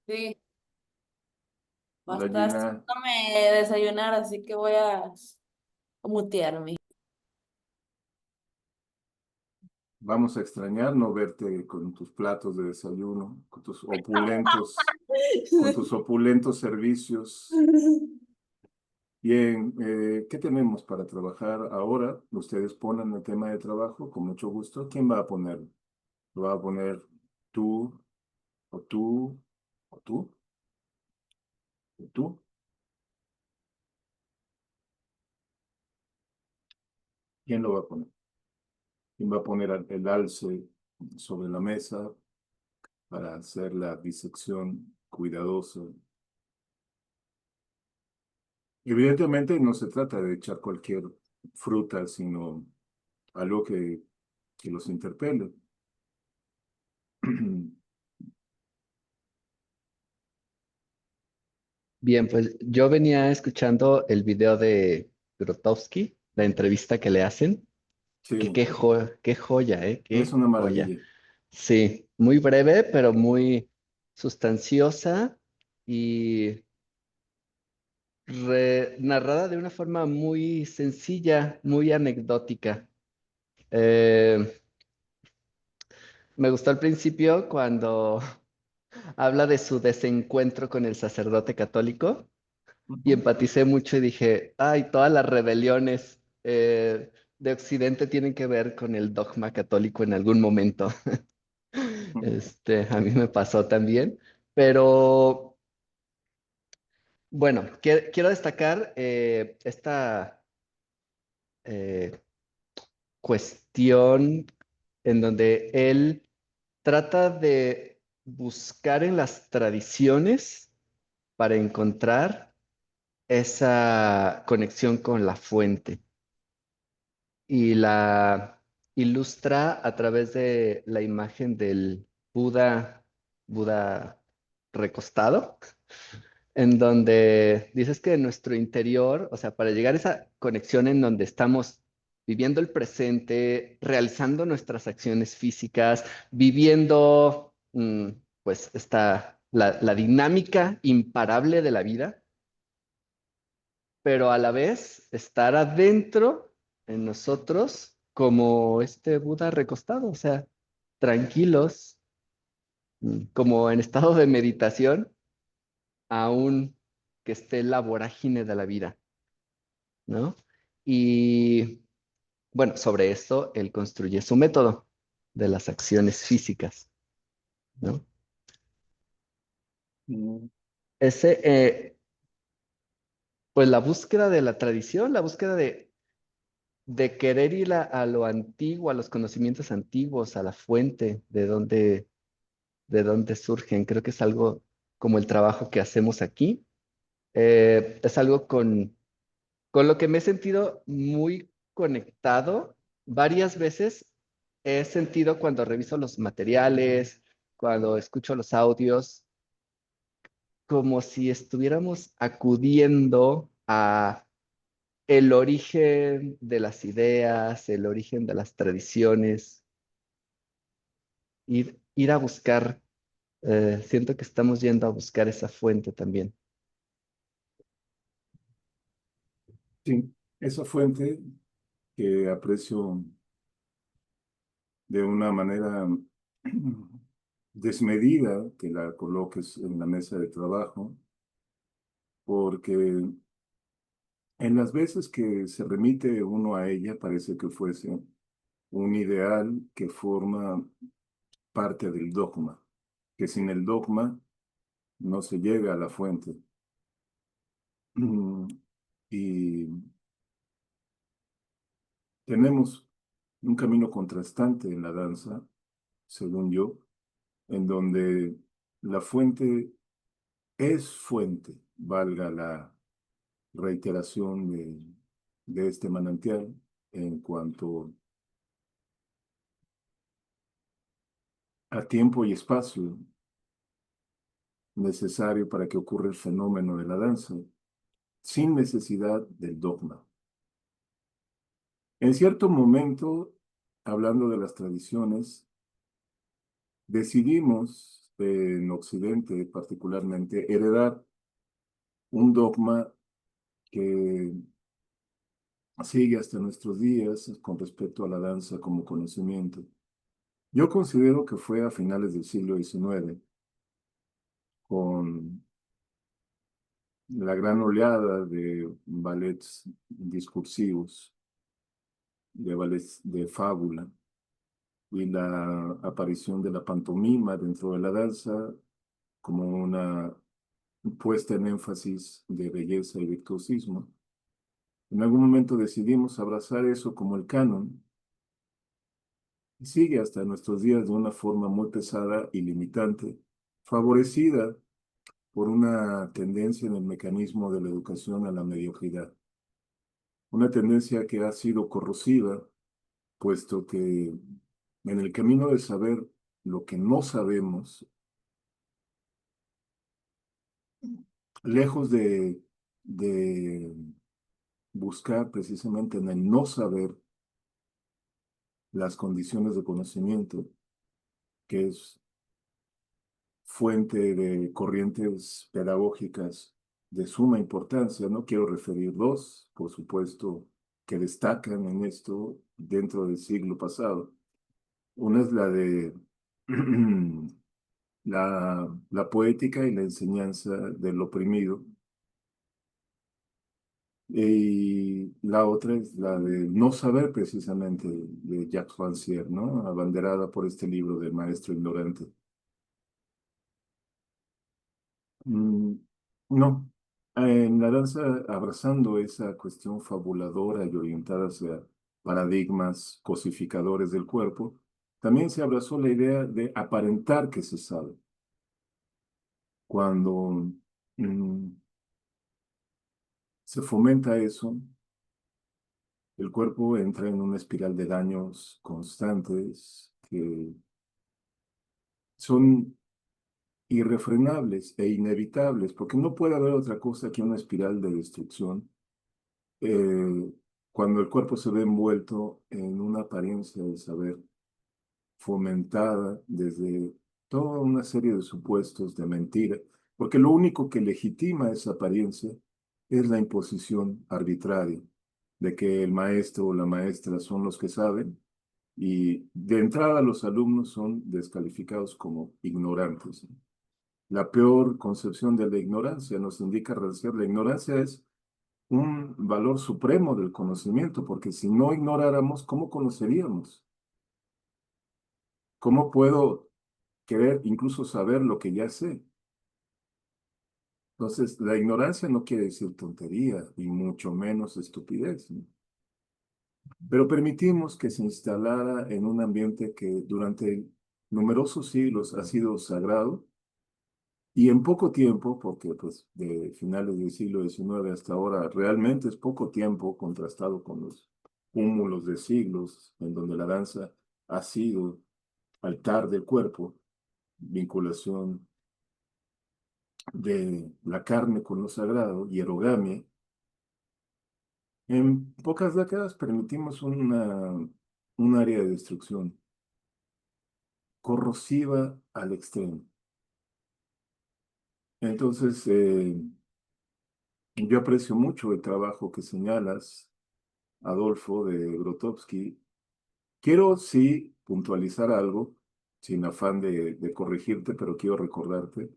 Sí, va a La estar Gina, haciéndome desayunar, así que voy a mutearme. vamos a extrañar no verte con tus platos de desayuno, con tus opulentos servicios. Bien, ¿qué tenemos para trabajar ahora? Ustedes ponen el tema de trabajo con mucho gusto. ¿Quién va a ponerlo? ¿Lo va a poner tú, o tú, o tú, o tú? ¿Quién lo va a poner? ¿Quién va a poner el alce sobre la mesa para hacer la disección cuidadosa? Evidentemente no se trata de echar cualquier fruta, sino algo que los interpele. Bien, pues yo venía escuchando el video de Grotowski, la entrevista que le hacen, que Sí, qué joya, ¿eh? es Qué una joya. maravilla. Sí, muy breve, pero muy sustanciosa y narrada de una forma muy sencilla, muy anecdótica. Eh, Me gustó al principio cuando habla de su desencuentro con el sacerdote católico y Ujú. empaticé mucho y dije, ay, todas las rebeliones de Occidente tienen que ver con el dogma católico en algún momento. A mí me pasó también, pero bueno, quiero destacar esta eh, cuestión en donde él trata de buscar en las tradiciones para encontrar esa conexión con la fuente y la ilustra a través de la imagen del Buda recostado, en donde dices que en nuestro interior, o sea, para llegar a esa conexión en donde estamos viviendo el presente, realizando nuestras acciones físicas, viviendo, pues, la dinámica imparable de la vida, pero a la vez estar adentro en nosotros como este Buda recostado, o sea, tranquilos, como en estado de meditación, aún que esté la vorágine de la vida, ¿no? Y bueno, sobre esto él construye su método de las acciones físicas, ¿no? Mm, Ese, pues la búsqueda de la tradición, la búsqueda de querer ir a lo antiguo, a los conocimientos antiguos, a la fuente de dónde surgen. Creo que es algo como el trabajo que hacemos aquí. Es algo con lo que me he sentido muy conectado. Varias veces he sentido cuando reviso los materiales, cuando escucho los audios, como si estuviéramos acudiendo a el origen de las ideas, el origen de las tradiciones, ir a buscar, siento que estamos yendo a buscar esa fuente también. sí, esa fuente que aprecio de una manera desmedida que la coloques en la mesa de trabajo, porque en las veces que se remite uno a ella parece que fuese un ideal que forma parte del dogma, que sin el dogma no se llega a la fuente. Y tenemos un camino contrastante en la danza, según yo, en donde la fuente es fuente, valga la reiteración de este manantial en cuanto a tiempo y espacio necesario para que ocurra el fenómeno de la danza, sin necesidad del dogma. En cierto momento, hablando de las tradiciones, decidimos en Occidente particularmente, heredar un dogma que sigue hasta nuestros días con respecto a la danza como conocimiento. Yo considero que fue a finales del siglo XIX, con la gran oleada de ballets discursivos, de ballets de fábula, y la aparición de la pantomima dentro de la danza como una puesta en énfasis de belleza y virtuosismo. En algún momento decidimos abrazar eso como el canon, y sigue hasta nuestros días de una forma muy pesada y limitante, favorecida por una tendencia en el mecanismo de la educación a la mediocridad. Una tendencia que ha sido corrosiva, puesto que en el camino de saber lo que no sabemos, lejos de buscar precisamente en el no saber las condiciones de conocimiento, que es fuente de corrientes pedagógicas de suma importancia. No quiero referir dos, por supuesto, que destacan en esto dentro del siglo pasado. Una es la de la poética y la enseñanza del oprimido, y la otra es la de no saber precisamente de Jacques Rancière, ¿no? Abanderada por este libro del maestro ignorante. Mm, no, en la danza, abrazando esa cuestión fabuladora y orientada hacia paradigmas cosificadores del cuerpo, también se abrazó la idea de aparentar que se sabe. Cuando mm, se fomenta eso, el cuerpo entra en una espiral de daños constantes que son irrefrenables e inevitables, porque no puede haber otra cosa que una espiral de destrucción cuando el cuerpo se ve envuelto en una apariencia de saber fomentada desde toda una serie de supuestos de mentira, porque lo único que legitima esa apariencia es la imposición arbitraria de que el maestro o la maestra son los que saben, y de entrada los alumnos son descalificados como ignorantes. La peor concepción de la ignorancia nos indica Rancière, la ignorancia es un valor supremo del conocimiento, porque si no ignoráramos, ¿cómo conoceríamos? ¿Cómo puedo querer incluso saber lo que ya sé? Entonces, la ignorancia no quiere decir tontería, y mucho menos estupidez, ¿no? Pero permitimos que se instalara en un ambiente que durante numerosos siglos ha sido sagrado, y en poco tiempo, porque pues de finales del siglo XIX hasta ahora realmente es poco tiempo contrastado con los cúmulos de siglos en donde la danza ha sido altar del cuerpo, vinculación de la carne con lo sagrado y erogamia. En pocas décadas permitimos un área de destrucción corrosiva al extremo. Entonces, yo aprecio mucho el trabajo que señalas, Adolfo, de Grotowski. Quiero sí puntualizar algo, sin afán de corregirte, pero quiero recordarte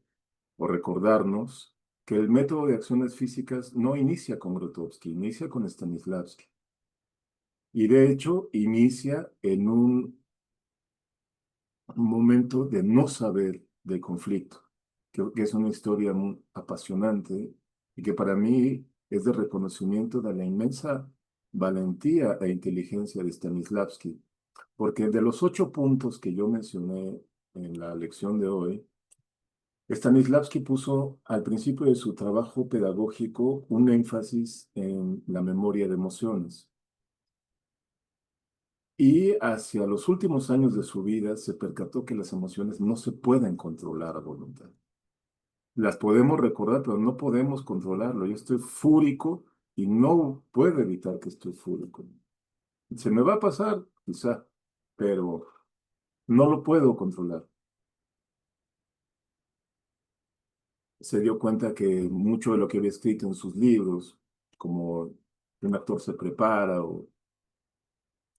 o recordarnos que el método de acciones físicas no inicia con Grotowski, inicia con Stanislavski. Y de hecho, inicia en un momento de no saber del conflicto. Creo que es una historia muy apasionante y que para mí es de reconocimiento de la inmensa valentía e inteligencia de Stanislavski, porque de los 8 puntos que yo mencioné en la lección de hoy, Stanislavski puso al principio de su trabajo pedagógico un énfasis en la memoria de emociones. Y hacia los últimos años de su vida se percató que las emociones no se pueden controlar a voluntad. Las podemos recordar, pero no podemos controlarlo. Yo estoy fúrico y no puedo evitar que estoy fúrico. Se me va a pasar, quizá, pero no lo puedo controlar. se dio cuenta que mucho de lo que había escrito en sus libros, como un actor se prepara o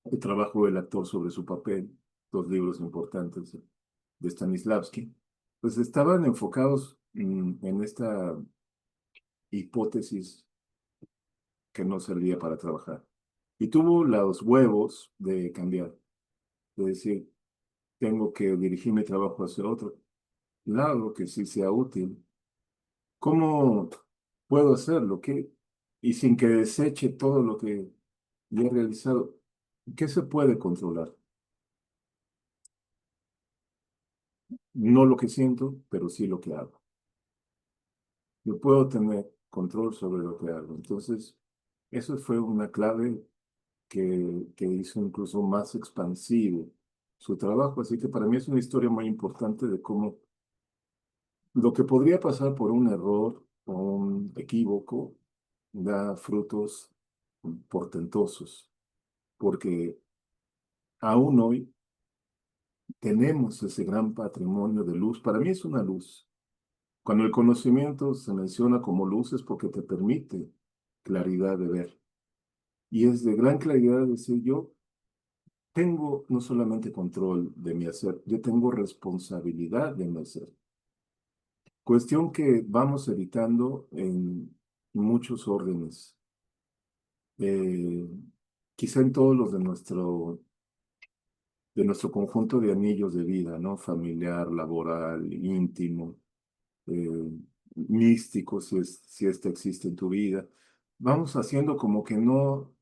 el trabajo del actor sobre su papel, dos libros importantes de Stanislavski, pues estaban enfocados en esta hipótesis que no servía para trabajar. Y tuvo los huevos de cambiar, de decir, tengo que dirigir mi trabajo hacia otro lado que sí sea útil. ¿Cómo puedo hacerlo? ¿Qué? Y sin que deseche todo lo que ya he realizado, ¿qué se puede controlar? No lo que siento, pero sí lo que hago. Yo puedo tener control sobre lo que hago. Entonces, eso fue una clave que hizo incluso más expansivo su trabajo. Así que para mí es una historia muy importante de cómo lo que podría pasar por un error o un equívoco da frutos portentosos, porque aún hoy tenemos ese gran patrimonio de luz. Para mí es una luz. Cuando el conocimiento se menciona como luz es porque te permite claridad de ver. Y es de gran claridad decir yo tengo no solamente control de mi hacer, yo tengo responsabilidad de mi hacer. Cuestión que vamos evitando en muchos órdenes, eh, quizá en todos los de nuestro conjunto de anillos de vida, ¿no? Familiar, laboral, íntimo, eh, místico, si este existe en tu vida. Vamos haciendo como que no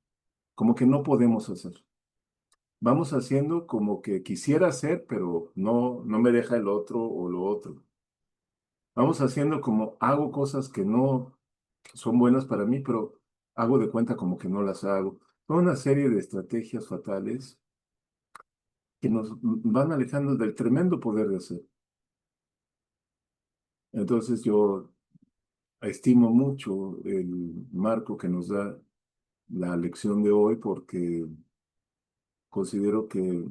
podemos hacer. Vamos haciendo como que quisiera hacer, pero no me deja el otro o lo otro. Vamos haciendo como hago cosas que no son buenas para mí, pero hago de cuenta como que no las hago. Son una serie de estrategias fatales que nos van alejando del tremendo poder de hacer. Entonces yo estimo mucho el marco que nos da la lección de hoy porque considero que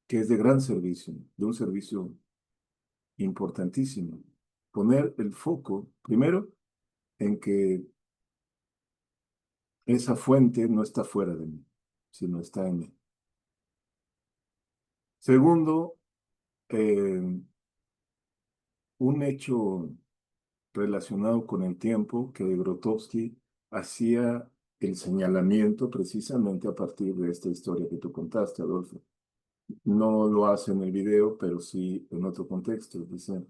es de gran servicio, de un servicio importantísimo. Poner el foco, primero, en que esa fuente no está fuera de mí, sino está en mí. Segundo, eh, un hecho relacionado con el tiempo que Grotowski hacía el señalamiento precisamente a partir de esta historia que tú contaste, Adolfo. No lo hace en el video, pero sí en otro contexto. Dice,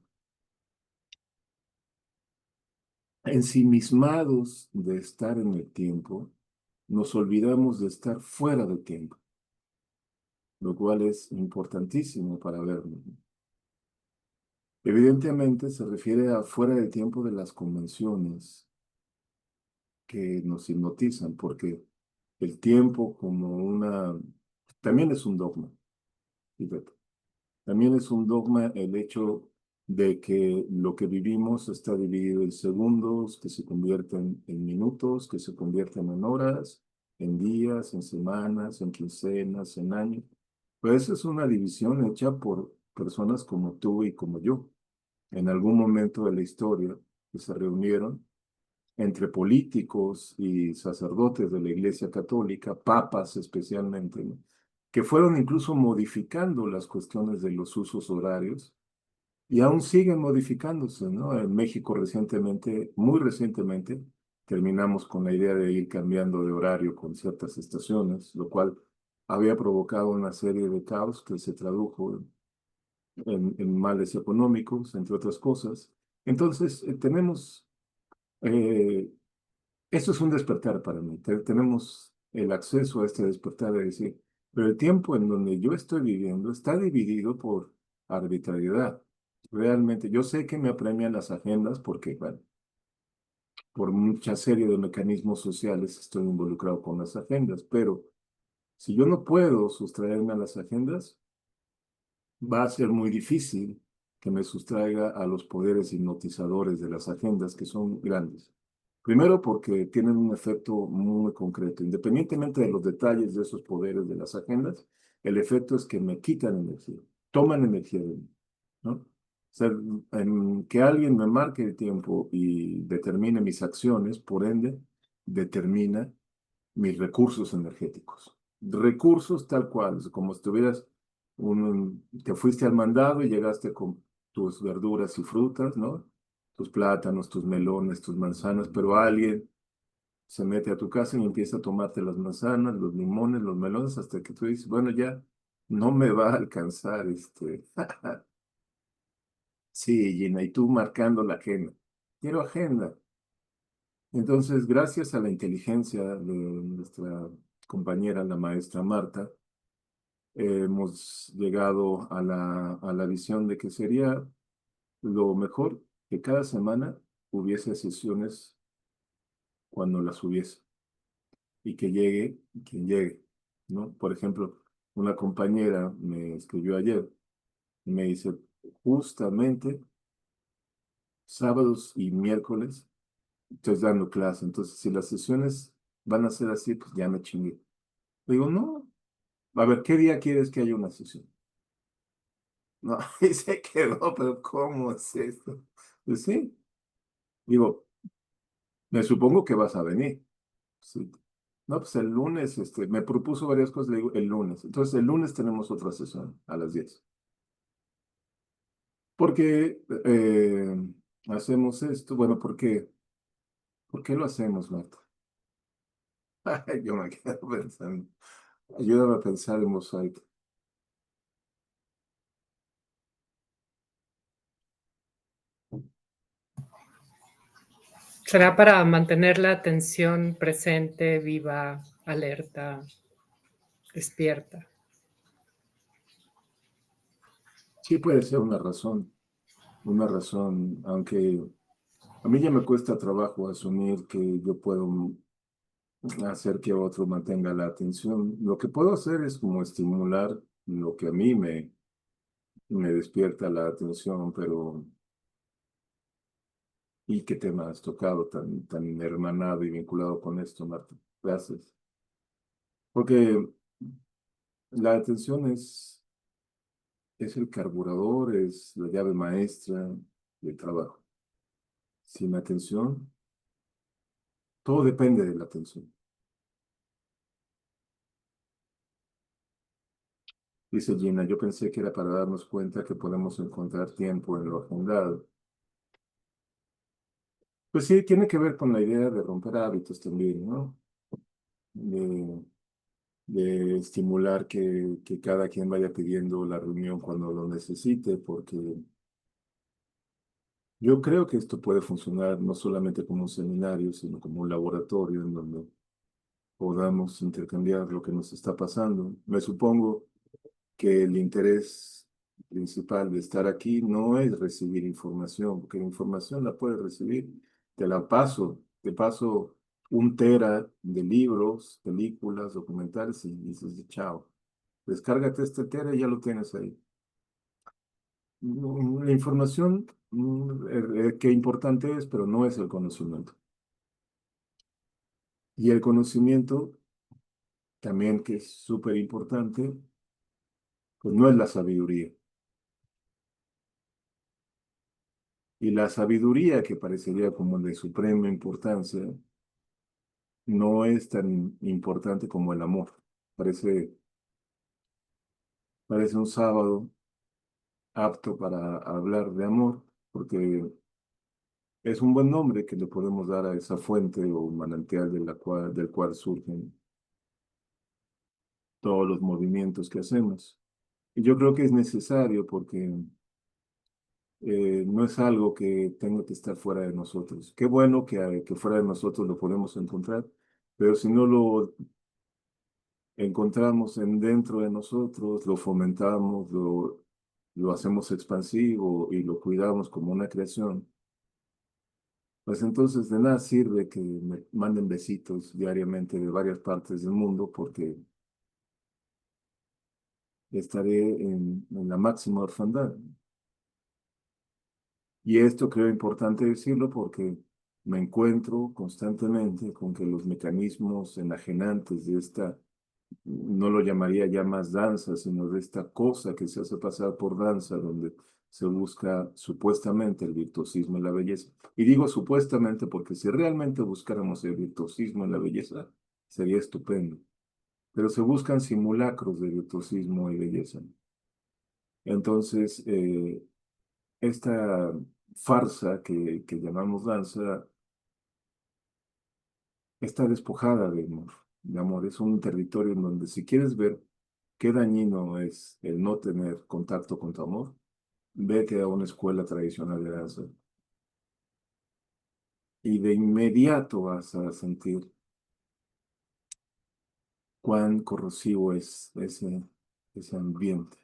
ensimismados de estar en el tiempo, nos olvidamos de estar fuera del tiempo, lo cual es importantísimo para verlo. Evidentemente se refiere a fuera del tiempo de las convenciones que nos hipnotizan, porque el tiempo como también es un dogma, fíjate. También es un dogma el hecho de que lo que vivimos está dividido en segundos, que se convierten en minutos, que se convierten en horas, en días, en semanas, en quincenas, en años. Pues esa es una división hecha por personas como tú y como yo. En algún momento de la historia que se reunieron entre políticos y sacerdotes de la Iglesia Católica, papas especialmente, ¿no? Que fueron incluso modificando las cuestiones de los usos horarios y aún siguen modificándose, ¿no? En México recientemente, muy recientemente, terminamos con la idea de ir cambiando de horario con ciertas estaciones, lo cual había provocado una serie de caos que se tradujo en males económicos, entre otras cosas. Entonces, tenemos eh, esto es un despertar para mí. Tenemos el acceso a este despertar de decir, pero el tiempo en donde yo estoy viviendo está dividido por arbitrariedad. Realmente, yo sé que me apremian las agendas porque, bueno, por mucha serie de mecanismos sociales estoy involucrado con las agendas, pero si yo no puedo sustraerme a las agendas, va a ser muy difícil que me sustraiga a los poderes hipnotizadores de las agendas, que son grandes. Primero porque tienen un efecto muy concreto. Independientemente de los detalles de esos poderes de las agendas, el efecto es que me quitan energía, toman energía de mí, ¿no? sea, que alguien me marque el tiempo y determine mis acciones, por ende, determina mis recursos energéticos. Recursos tal cual, como si tuvieras te fuiste al mandado y llegaste con tus verduras y frutas, ¿no? Tus plátanos, tus melones, tus manzanas, pero alguien se mete a tu casa y empieza a tomarte las manzanas, los limones, los melones, hasta que tú dices, bueno, ya no me va a alcanzar este. Sí, Gina, y tú marcando la agenda. Quiero agenda. Entonces, gracias a la inteligencia de nuestra compañera, la maestra Marta, hemos llegado a la visión de que sería lo mejor que cada semana hubiese sesiones cuando las hubiese y que llegue quien llegue, ¿no? Por ejemplo, una compañera me escribió ayer y me dice, justamente sábados y miércoles estoy dando clase, entonces si las sesiones van a ser así, pues ya me chingué. Digo, no, a ver, ¿qué día quieres que haya una sesión? No, y se quedó, pero ¿cómo es esto? Pues sí, digo, me supongo que vas a venir. Sí. No, pues el lunes, me propuso varias cosas, le digo, el lunes. Entonces, el lunes tenemos otra sesión a las 10. ¿Por qué hacemos esto? Bueno, ¿por qué lo hacemos, Marta? Yo me quedo pensando. Ayúdame a pensar en voz alta. Será para mantener la atención presente, viva, alerta, despierta. Sí puede ser una razón, aunque a mí ya me cuesta trabajo asumir que yo puedo hacer que otro mantenga la atención. Lo que puedo hacer es como estimular lo que a mí me despierta la atención, pero ¿y qué tema has tocado tan hermanado y vinculado con esto, Marta? Gracias. Porque la atención es el carburador, es la llave maestra del trabajo. Sin atención, todo depende de la atención. Dice Gina, yo pensé que era para darnos cuenta que podemos encontrar tiempo en lo agendado. Pues sí, tiene que ver con la idea de romper hábitos también, ¿no? De, de estimular que cada quien vaya pidiendo la reunión cuando lo necesite, porque yo creo que esto puede funcionar no solamente como un seminario, sino como un laboratorio en donde podamos intercambiar lo que nos está pasando. Me supongo que el interés principal de estar aquí no es recibir información, porque la información la puedes recibir, te paso 1 tera de libros, películas, documentales y dices, chao, descárgate este tera y ya lo tienes ahí. La información, qué importante es, pero no es el conocimiento. Y el conocimiento, también que es súper importante, pues no es la sabiduría. Y la sabiduría, que parecería como de suprema importancia, no es tan importante como el amor. Parece, parece un sábado apto para hablar de amor, porque es un buen nombre que le podemos dar a esa fuente o manantial del cual surgen todos los movimientos que hacemos. Y yo creo que es necesario porque no es algo que tenga que estar fuera de nosotros. Qué bueno que fuera de nosotros lo podemos encontrar, pero si no lo encontramos dentro de nosotros, lo fomentamos, lo hacemos expansivo y lo cuidamos como una creación, pues entonces de nada sirve que me manden besitos diariamente de varias partes del mundo porque estaré en la máxima orfandad. Y esto creo importante decirlo porque me encuentro constantemente con que los mecanismos enajenantes de esta, no lo llamaría ya más danza, sino de esta cosa que se hace pasar por danza, donde se busca supuestamente el virtuosismo en la belleza. Y digo supuestamente porque si realmente buscáramos el virtuosismo en la belleza, sería estupendo. Pero se buscan simulacros de virtuosismo y belleza. Entonces, esta farsa que llamamos danza está despojada de amor. De amor. Es un territorio en donde si quieres ver qué dañino es el no tener contacto con tu amor, vete a una escuela tradicional de danza. Y de inmediato vas a sentir cuán corrosivo es ese ambiente.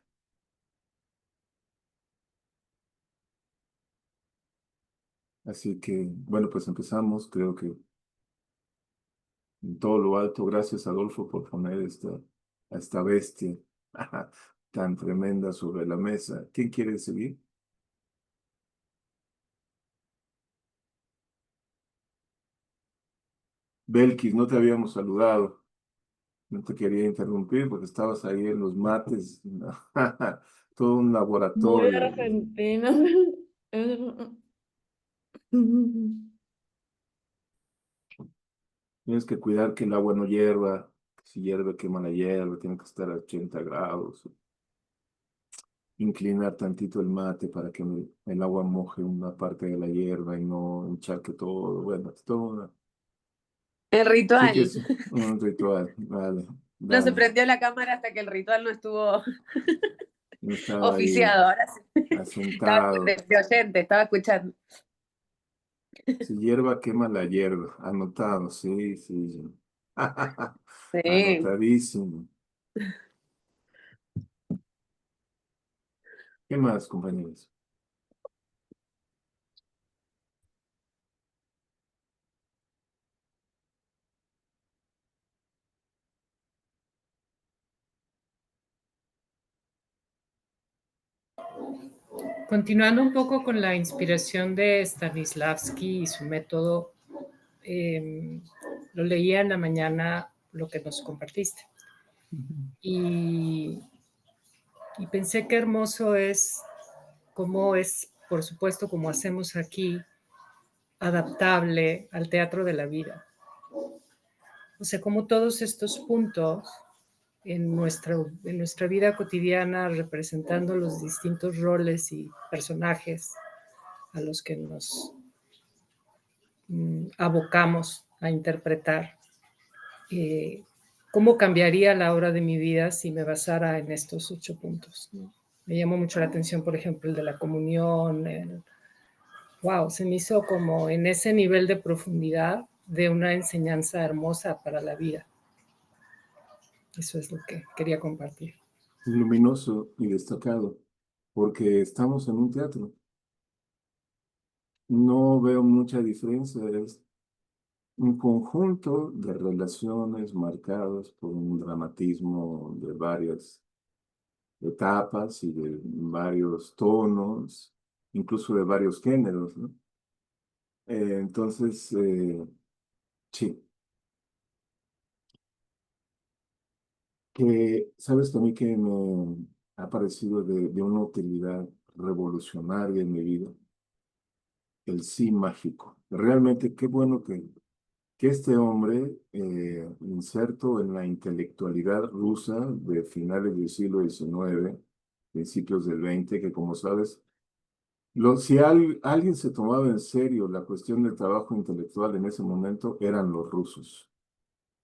Así que, bueno, pues empezamos. Creo que en todo lo alto, gracias Adolfo por poner a esta bestia tan tremenda sobre la mesa. ¿Quién quiere seguir? Belkis, no te habíamos saludado. No te quería interrumpir porque estabas ahí en los mates. Todo un Muy laboratorio. argentina. Tienes que cuidar que el agua no hierva. Si hierve, quema la hierba. Tiene que estar a 80 grados. Inclinar tantito el mate para que el agua moje una parte de la hierba y no encharque todo. Bueno, es todo El sí que ritual. es un ritual. Vale, No se dale. prendió la cámara hasta que el ritual no estuvo No estaba ahí oficiado. Ahora sí. Estaba asentado. de oyente, estaba escuchando. Si hierba, quema la hierba. Anotado, sí, sí. Sí. Anotadísimo. ¿Qué más, compañeros? Continuando un poco con la inspiración de Stanislavski y su método, lo leía en la mañana lo que nos compartiste. Y pensé qué hermoso es, cómo es, por supuesto, como hacemos aquí, adaptable al teatro de la vida. O sea, como todos estos puntos en nuestra vida cotidiana, representando los distintos roles y personajes a los que nos abocamos a interpretar. ¿Cómo cambiaría la hora de mi vida si me basara en estos 8 puntos? ¿No? Me llamó mucho la atención, por ejemplo, el de la comunión. Wow, se me hizo como en ese nivel de profundidad de una enseñanza hermosa para la vida. Eso es lo que quería compartir. Luminoso y destacado, porque estamos en un teatro. No veo mucha diferencia. Es un conjunto de relaciones marcadas por un dramatismo de varias etapas y de varios tonos, incluso de varios géneros, ¿no? Entonces, sí, que sabes también que me ha parecido de una utilidad revolucionaria en mi vida, el sí mágico. Realmente qué bueno que este hombre, inserto en la intelectualidad rusa de finales del siglo XIX, principios del XX, que como sabes, si alguien se tomaba en serio la cuestión del trabajo intelectual en ese momento, eran los rusos.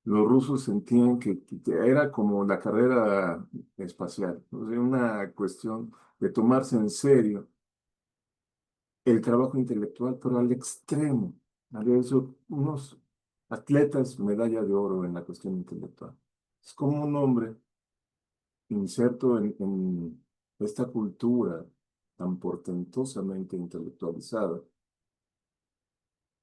Los rusos sentían que era como la carrera espacial, o sea, una cuestión de tomarse en serio el trabajo intelectual, pero al extremo. Había eso, unos atletas medalla de oro en la cuestión intelectual. Es como un hombre inserto en esta cultura tan portentosamente intelectualizada.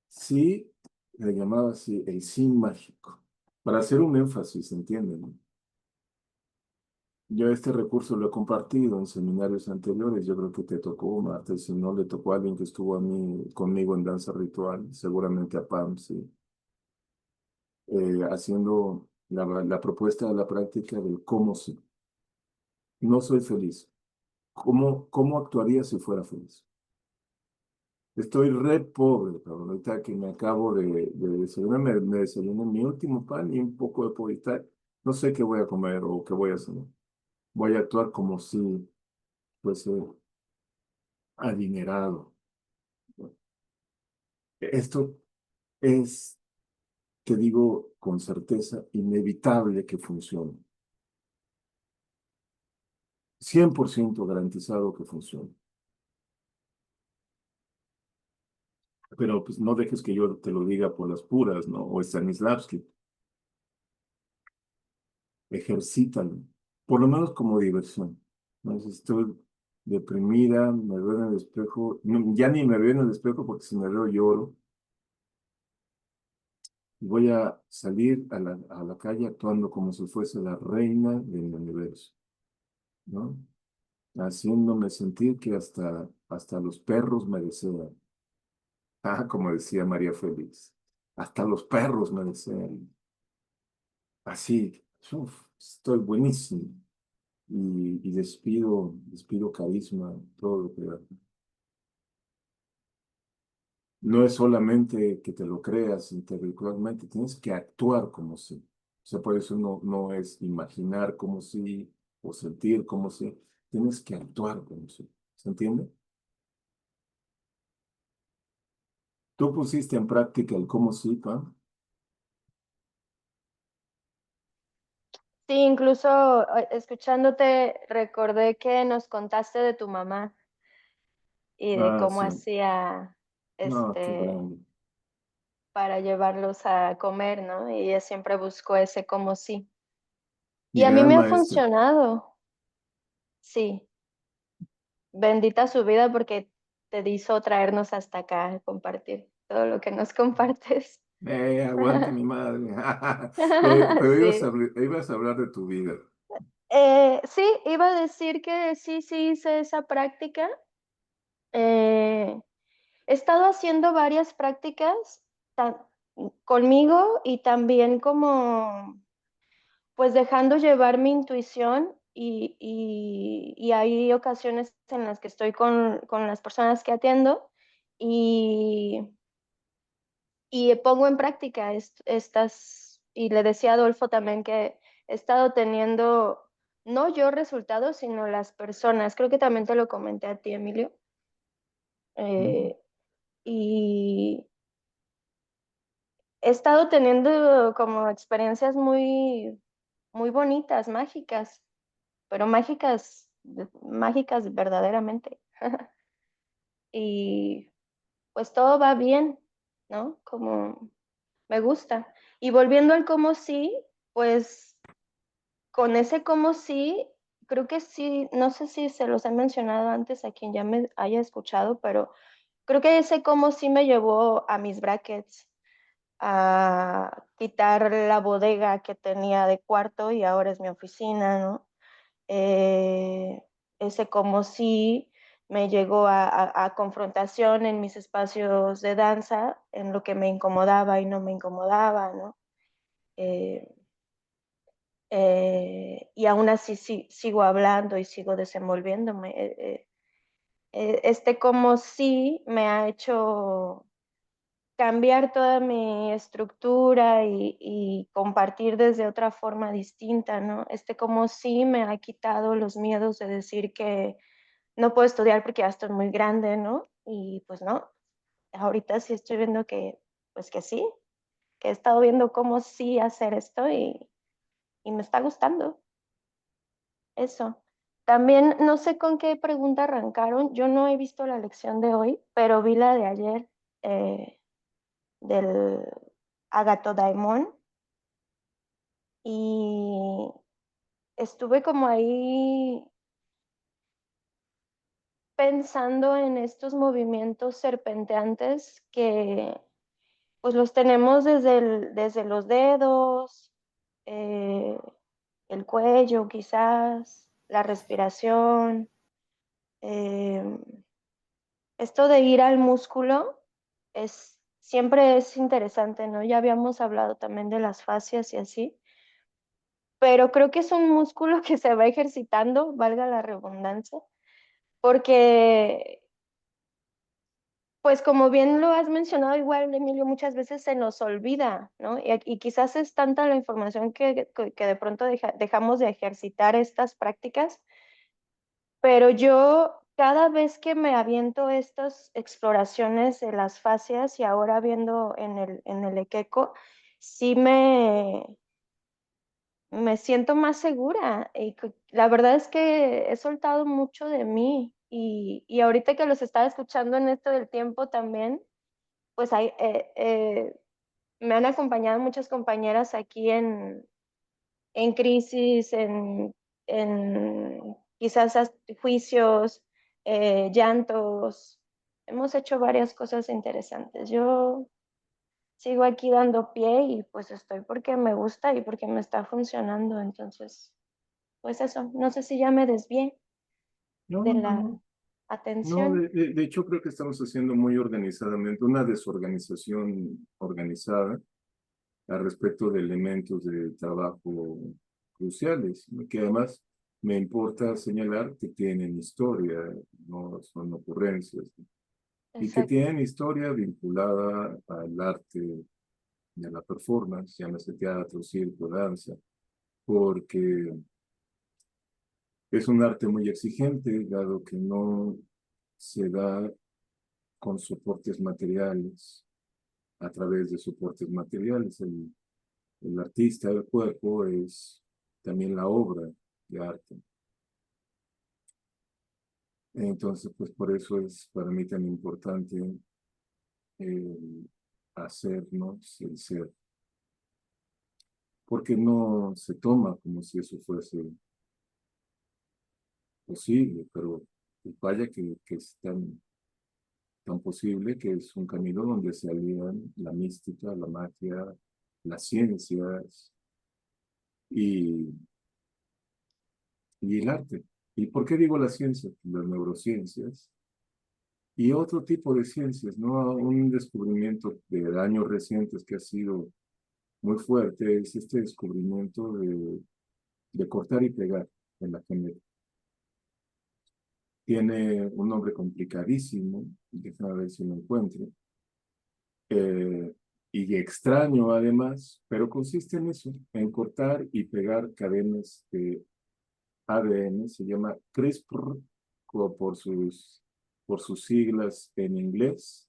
Sí, le llamaba así el sí mágico, para hacer un énfasis, ¿entienden? ¿No? Yo este recurso lo he compartido en seminarios anteriores. Yo creo que te tocó, Marta, y si no le tocó a alguien que estuvo conmigo en danza ritual, seguramente a Pam, sí, haciendo la propuesta de la práctica del cómo sí. No soy feliz. ¿Cómo actuaría si fuera feliz? Estoy re pobre, cabrón. Ahorita que me acabo de desayunar, me desayuné mi último pan y un poco de pollo. No sé qué voy a comer o qué voy a hacer. Voy a actuar como si fuese adinerado. Esto es, te digo con certeza, inevitable que funcione. 100% garantizado que funcione. Pero pues no dejes que yo te lo diga por las puras, ¿no? O Stanislavski. Ejercítalo, por lo menos como diversión. ¿No? Si estoy deprimida, me veo en el espejo, ya ni me veo en el espejo porque si me veo lloro. Voy a salir a la calle actuando como si fuese la reina del universo, ¿no? Haciéndome sentir que hasta los perros me desean. Ah, como decía María Félix, hasta los perros me desean. Así, uf, estoy buenísimo. Y despido carisma, todo lo que da. No es solamente que te lo creas intelectualmente, tienes que actuar como si. O sea, por eso no es imaginar como si o sentir como si, tienes que actuar como si. ¿Se entiende? Tú pusiste en práctica el cómo sí, pa. Sí, incluso escuchándote recordé que nos contaste de tu mamá y de Ah, cómo sí. hacía No, qué este grande. para llevarlos a comer, ¿no? Y ella siempre buscó ese como sí. Y Y a mí gran me ha maestra. funcionado, sí. Bendita su vida porque te hizo traernos hasta acá a compartir todo lo que nos compartes. Aguante mi madre. Pero Sí. ibas a hablar de tu vida. Sí, iba a decir que sí hice esa práctica. Eh, He estado haciendo varias prácticas ta- conmigo y también como pues dejando llevar mi intuición y hay ocasiones en las que estoy con las personas que atiendo y, y pongo en práctica estas, y le decía a Adolfo también que he estado teniendo, no yo resultados, sino las personas. Creo que también te lo comenté a ti, Emilio. Mm. Eh, y he estado teniendo como experiencias muy bonitas, mágicas, pero mágicas verdaderamente. Y pues todo va bien, ¿no? Como me gusta. Y volviendo al cómo sí, pues con ese cómo sí, creo que sí, no sé si se los he mencionado antes a quien ya me haya escuchado, pero creo que ese cómo sí me llevó a mis brackets, a quitar la bodega que tenía de cuarto y ahora es mi oficina, ¿no? Eh, Ese como si me llegó a confrontación en mis espacios de danza, en lo que me incomodaba y no me incomodaba, ¿no? Eh, y aún así sigo hablando y sigo desenvolviéndome. Este como si me ha hecho cambiar toda mi estructura y compartir desde otra forma distinta, ¿no? Este como si me ha quitado los miedos de decir que no puedo estudiar porque ya estoy muy grande, ¿no? Y pues no, ahorita sí estoy viendo que, pues que sí, que he estado viendo cómo sí hacer esto y me está gustando eso. También no sé con qué pregunta arrancaron, yo no he visto la lección de hoy, pero vi la de ayer del Agato Daimon y estuve como ahí pensando en estos movimientos serpenteantes que pues los tenemos desde los dedos, eh, el cuello quizás, la respiración. eh, Esto de ir al músculo siempre es interesante, ¿no? Ya habíamos hablado también de las fascias y así, pero creo que es un músculo que se va ejercitando, valga la redundancia, porque, pues como bien lo has mencionado igual, Emilio, muchas veces se nos olvida, ¿no? Y quizás es tanta la información que de pronto dejamos de ejercitar estas prácticas, pero yo cada vez que me aviento estas exploraciones de las fascias y ahora viendo en el Ekeko, sí me siento más segura y la verdad es que he soltado mucho de mí y ahorita que los estaba escuchando en esto del tiempo también, pues me han acompañado muchas compañeras aquí en crisis, en quizás juicios, llantos. Hemos hecho varias cosas interesantes. Yo sigo aquí dando pie y pues estoy porque me gusta y porque me está funcionando. Entonces, pues eso, no sé si ya me desvié No, de no, la no. No, atención. de hecho creo que estamos haciendo muy organizadamente una desorganización organizada al respecto de elementos de trabajo cruciales, ¿no? Que además me importa señalar que tienen historia, no son ocurrencias, ¿no? Y que Exacto. tienen historia vinculada al arte y a la performance, llámese teatro, circo, danza, porque es un arte muy exigente, dado que no se da con soportes materiales, a través de soportes materiales. El artista del cuerpo es también la obra de arte. Entonces, pues por eso es para mí tan importante hacernos el ser, porque no se toma como si eso fuese posible, pero pues vaya que es tan posible que es un camino donde se alían la mística, la magia, las ciencias y, y el arte. ¿Y por qué digo las ciencias? Las neurociencias y otro tipo de ciencias, ¿no? Un descubrimiento de años recientes que ha sido muy fuerte es este descubrimiento de cortar y pegar en la genética. Tiene un nombre complicadísimo, déjame ver si lo encuentro, y extraño además, pero consiste en eso, en cortar y pegar cadenas de ADN, se llama CRISPR, como por sus siglas en inglés,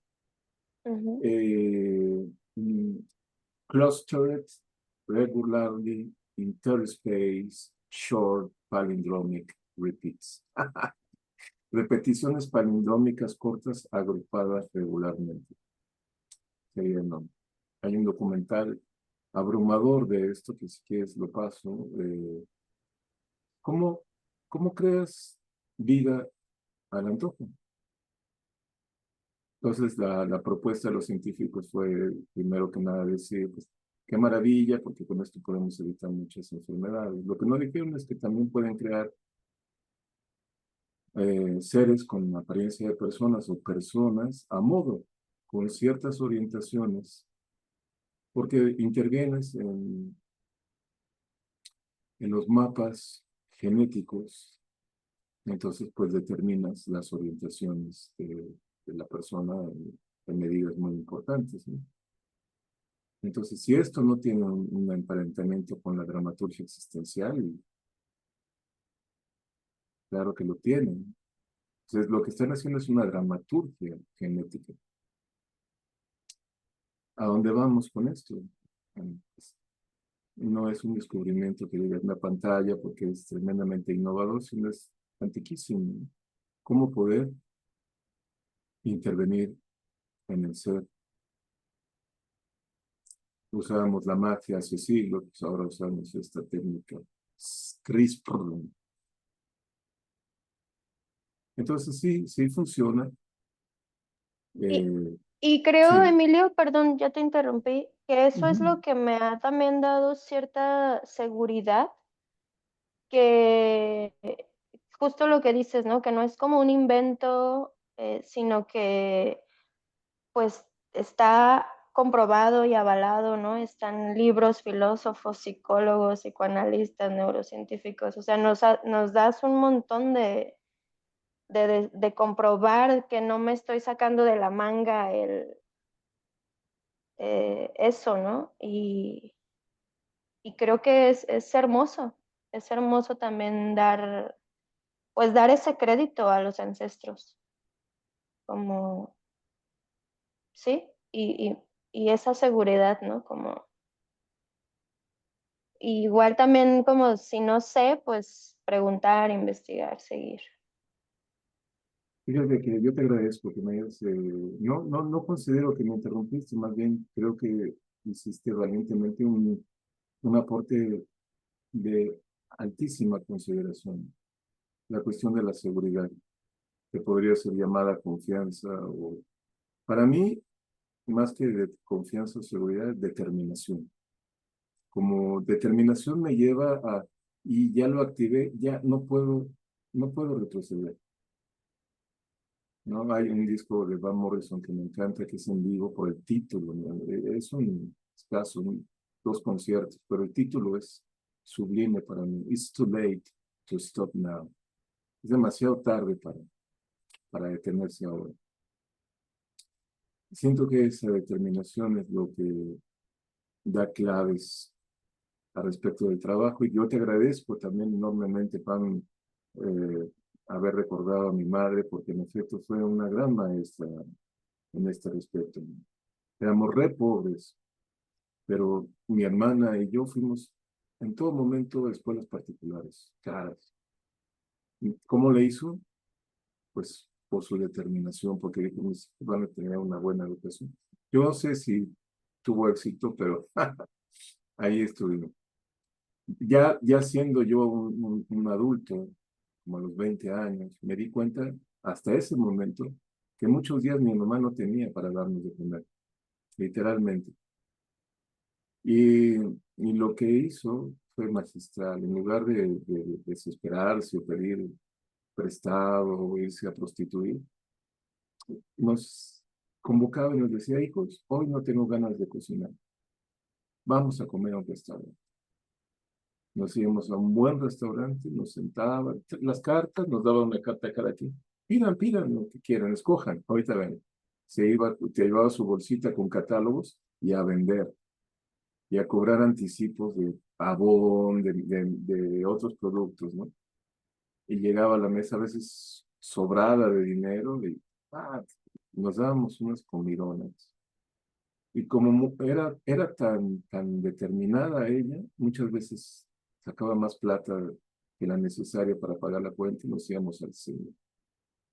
Ujú, eh, mm, Clustered Regularly Interspace Short Palindromic Repeats. Repeticiones palindrómicas cortas agrupadas regularmente. Sería el nombre. Hay un documental abrumador de esto que si quieres lo paso. ¿Cómo, cómo creas vida al antojo? Entonces la propuesta de los científicos fue, primero que nada, decir, pues, qué maravilla, porque con esto podemos evitar muchas enfermedades. Lo que no dijeron es que también pueden crear seres con apariencia de personas o personas a modo, con ciertas orientaciones, porque intervienes en los mapas genéticos, entonces pues determinas las orientaciones de la persona en medidas muy importantes, ¿no? Entonces, si esto no tiene un emparentamiento con la dramaturgia existencial, claro que lo tiene. Entonces, lo que están haciendo es una dramaturgia genética. ¿A dónde vamos con esto? Pues, no es un descubrimiento que diga en una pantalla porque es tremendamente innovador, sino es antiquísimo. ¿Cómo poder intervenir en el ser? Usábamos la magia hace siglos, pues ahora usamos esta técnica CRISPR. Entonces sí, sí funciona. Y, Eh, y creo, sí. Emilio, perdón, ya te interrumpí, que eso es Ujú. lo que me ha también dado cierta seguridad, que justo lo que dices, ¿no? Que no es como un invento, sino que pues está comprobado y avalado, ¿no? Están libros, filósofos, psicólogos, psicoanalistas, neurocientíficos, o sea, nos das un montón de comprobar que no me estoy sacando de la manga eso, ¿no? Y creo que es hermoso también pues dar ese crédito a los ancestros, como, sí, y esa seguridad, ¿no? Como, igual también como si no sé, pues preguntar, investigar, seguir. Fíjate que yo te agradezco que me hayas, no considero que me interrumpiste, más bien creo que hiciste valientemente un aporte de altísima consideración. La cuestión de la seguridad, que podría ser llamada confianza, o para mí, más que de confianza o seguridad, determinación. Como determinación me lleva y ya lo activé, ya no puedo retroceder. ¿No? Hay un disco de Van Morrison que me encanta, que es en vivo por el título, ¿no? Es un escaso, dos conciertos, pero el título es sublime para mí. It's too late to stop now. Es demasiado tarde para detenerse ahora. Siento que esa determinación es lo que da claves al respecto del trabajo, y yo te agradezco también enormemente, Pam, haber recordado a mi madre, porque en efecto fue una gran maestra en este respecto. Éramos re pobres, pero mi hermana y yo fuimos en todo momento a escuelas particulares, caras. ¿Cómo le hizo? Pues por su determinación, porque dijo, mis hijos van a tener una buena educación. Yo no sé si tuvo éxito, pero ahí estuvimos. Ya siendo yo un adulto, como a los 20 años, me di cuenta hasta ese momento que muchos días mi mamá no tenía para darnos de comer, literalmente. Y lo que hizo fue magistral. En lugar de desesperarse o pedir prestado o irse a prostituir, nos convocaba y nos decía, hijos, hoy no tengo ganas de cocinar. Vamos a comer a un restaurante. Nos íbamos a un buen restaurante, nos sentaban, las cartas, nos daban una carta a cada quien. Pidan lo que quieran, escojan, ahorita ven. Te llevaba su bolsita con catálogos y a vender, y a cobrar anticipos de jabón, de otros productos, ¿no? Y llegaba a la mesa a veces sobrada de dinero y nos dábamos unas comidonas. Y como era tan determinada ella, muchas veces sacaba más plata que la necesaria para pagar la cuenta y nos íbamos al cine.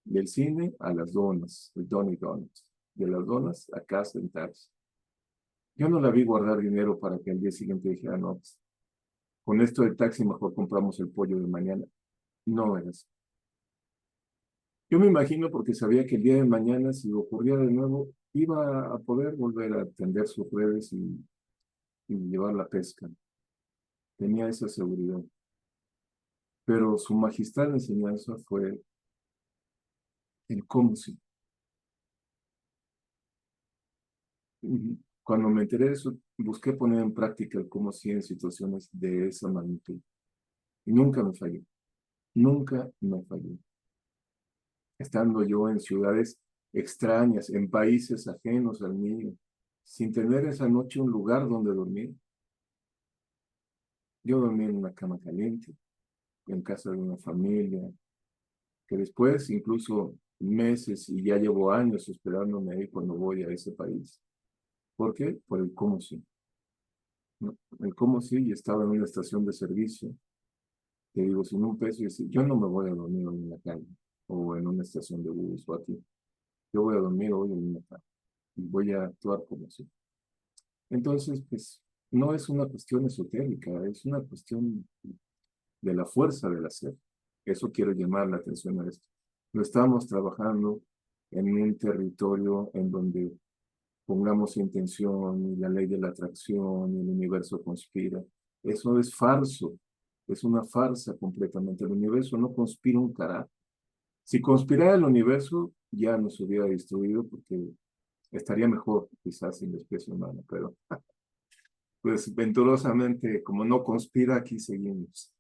Del cine a las donas, el Donny Donuts. De las donas a casa sentarse. Yo no la vi guardar dinero para que al día siguiente dijera, no, pues, con esto del taxi mejor compramos el pollo de mañana. No era así. Yo me imagino porque sabía que el día de mañana, si ocurría de nuevo, iba a poder volver a tender sus redes y llevar la pesca. Tenía esa seguridad. Pero su magistral enseñanza fue el cómo sí. Cuando me enteré de eso, busqué poner en práctica el cómo sí en situaciones de esa magnitud. Y nunca me falló. Nunca me falló. Estando yo en ciudades extrañas, en países ajenos al mío, sin tener esa noche un lugar donde dormir. Yo dormí en una cama caliente, en casa de una familia, que después, incluso meses, y ya llevo años esperándome ahí cuando voy a ese país. ¿Por qué? Por el cómo sí. ¿No? El cómo sí, y estaba en una estación de servicio, que digo, sin un peso, y decir, yo no me voy a dormir hoy en la calle, o en una estación de bus, o aquí. Yo voy a dormir hoy en una cama, y voy a actuar como sí. Entonces, pues, no es una cuestión esotérica, es una cuestión de la fuerza del hacer. Eso quiero llamar la atención a esto. No estamos trabajando en un territorio en donde pongamos intención y la ley de la atracción y el universo conspira. Eso es falso, es una farsa completamente. El universo no conspira un carajo. Si conspirara el universo, ya nos hubiera destruido porque estaría mejor quizás sin la especie humana, pero pues venturosamente, como no conspira, aquí seguimos.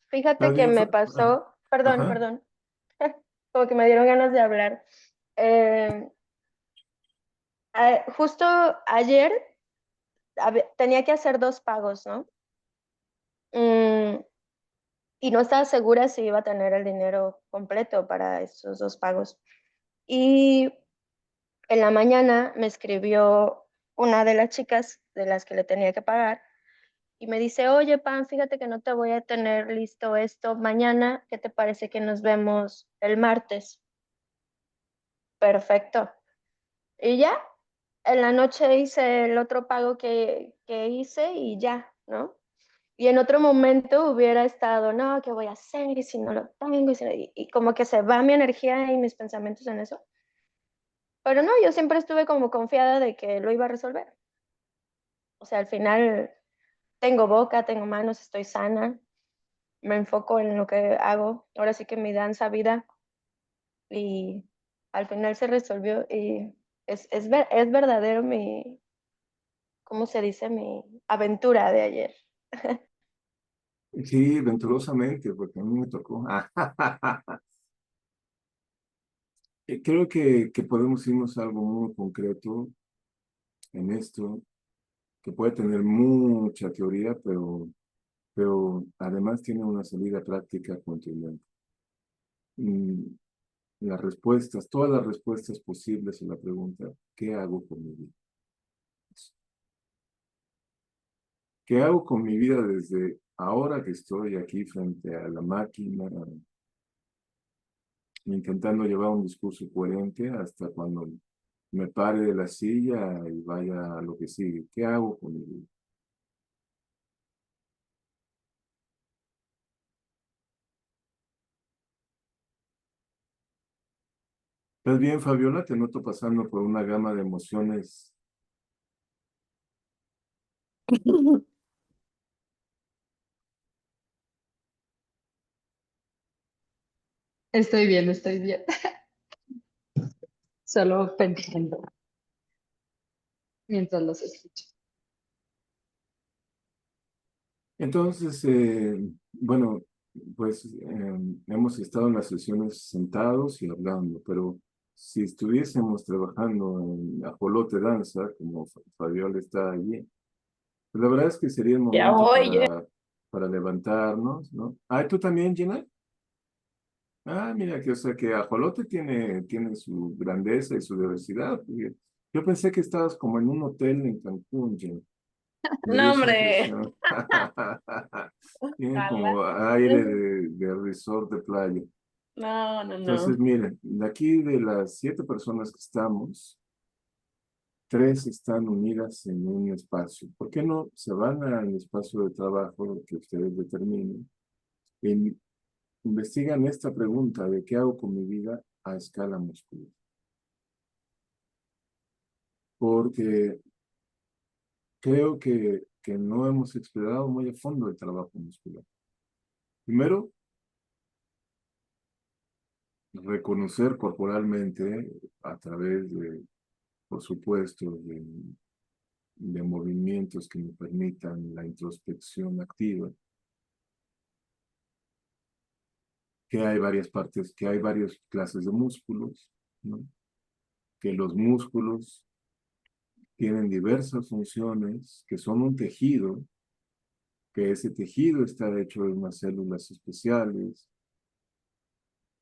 Fíjate Está que bien, me pasó, perdón, ajá. perdón, como que me dieron ganas de hablar. Eh, justo ayer tenía que hacer 2 pagos, ¿no? Mm, y no estaba segura si iba a tener el dinero completo para esos 2 pagos. Y en la mañana me escribió una de las chicas de las que le tenía que pagar y me dice, oye, Pam, fíjate que no te voy a tener listo esto mañana, ¿qué te parece que nos vemos el martes? Perfecto. Y ya, en la noche hice el otro pago que hice y ya, ¿no? Y en otro momento hubiera estado, no, ¿qué voy a hacer? Y si no lo tengo, y como que se va mi energía y mis pensamientos en eso. Pero no, yo siempre estuve como confiada de que lo iba a resolver. O sea, al final tengo boca, tengo manos, estoy sana, me enfoco en lo que hago. Ahora sí que mi danza vida y al final se resolvió y es verdadero mi, ¿cómo se dice? Mi aventura de ayer. Sí, venturosamente, porque a mí me tocó. Creo que podemos irnos a algo muy concreto en esto, que puede tener mucha teoría, pero además tiene una salida práctica contundente. Mm, Las respuestas, todas las respuestas posibles a la pregunta, ¿qué hago con mi vida? ¿Qué hago con mi vida desde ahora que estoy aquí frente a la máquina, intentando llevar un discurso coherente hasta cuando me pare de la silla y vaya a lo que sigue? ¿Qué hago con mi vida? ¿Estás bien, Fabiola? Te noto pasando por una gama de emociones. Estoy bien, estoy bien. Solo pensando mientras los escucho. Entonces, bueno, pues hemos estado en las sesiones sentados y hablando, pero si estuviésemos trabajando en Ajolote Danza, como Fabiola está allí, pues la verdad es que sería el Ya momento voy. para levantarnos, ¿no? Ah, ¿tú también, Gina? Ah, mira, que, o sea, que Ajolote tiene su grandeza y su diversidad. Yo pensé que estabas como en un hotel en Cancún, Gina. Me dio No, esa hombre. impresión. Tiene Ojalá. como aire de resort de playa. No, no, Entonces, no. miren, de aquí de las 7 personas que estamos, 3 están unidas en un espacio. ¿Por qué no se van al espacio de trabajo que ustedes determinen e investigan esta pregunta de qué hago con mi vida a escala muscular? Porque creo que no hemos explorado muy a fondo el trabajo muscular. Primero, reconocer corporalmente a través de, por supuesto, de movimientos que me permitan la introspección activa, que hay varias partes, que hay varias clases de músculos, ¿no? Que los músculos tienen diversas funciones, que son un tejido, que ese tejido está hecho de unas células especiales,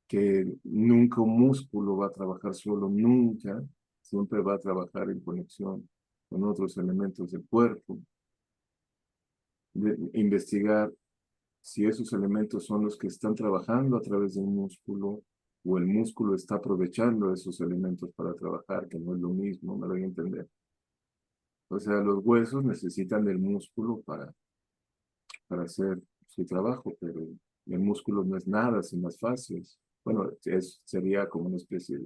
que nunca un músculo va a trabajar solo, nunca, siempre va a trabajar en conexión con otros elementos del cuerpo, de investigar si esos elementos son los que están trabajando a través del músculo o el músculo está aprovechando esos elementos para trabajar, que no es lo mismo, me lo voy a entender. O sea, los huesos necesitan del músculo para hacer su trabajo, pero el músculo no es nada sin las fascias. Bueno, sería como una especie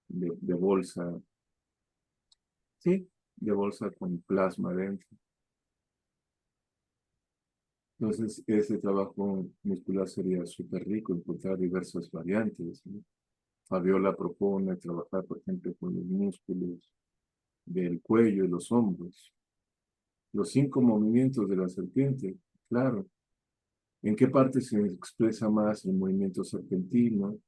de bolsa, sí, de bolsa con plasma dentro. Entonces, ese trabajo muscular sería súper rico, encontrar diversas variantes, ¿no? Fabiola propone trabajar, por ejemplo, con los músculos del cuello y los hombros. Los 5 movimientos de la serpiente, claro, ¿En qué parte se expresa más el movimiento serpentino?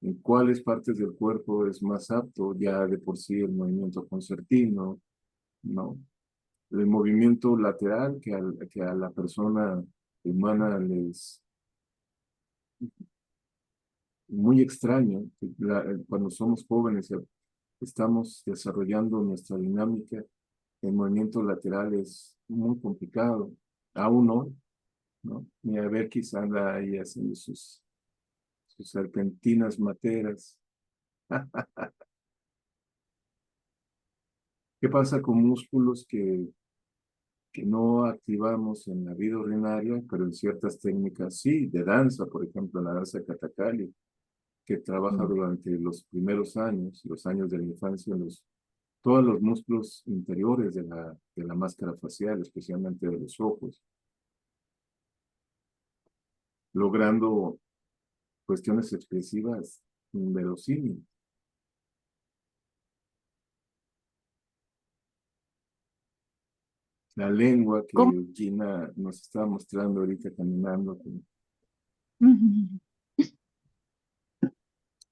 ¿En cuáles partes del cuerpo es más apto ya de por sí el movimiento concertino? ¿No? El movimiento lateral que a la persona humana les muy extraño. Cuando somos jóvenes estamos desarrollando nuestra dinámica. El movimiento lateral es muy complicado. Aún no, ¿no? Ni a ver quizá anda ahí haciendo sus serpentinas materas. ¿Qué pasa con músculos que no activamos en la vida ordinaria, pero en ciertas técnicas sí, de danza, por ejemplo, la danza Kathakali, que trabaja durante los primeros años, los años de la infancia, todos los músculos interiores de la máscara facial, especialmente de los ojos, logrando cuestiones expresivas inverosímiles. La lengua que ¿Cómo? Gina nos está mostrando ahorita caminando,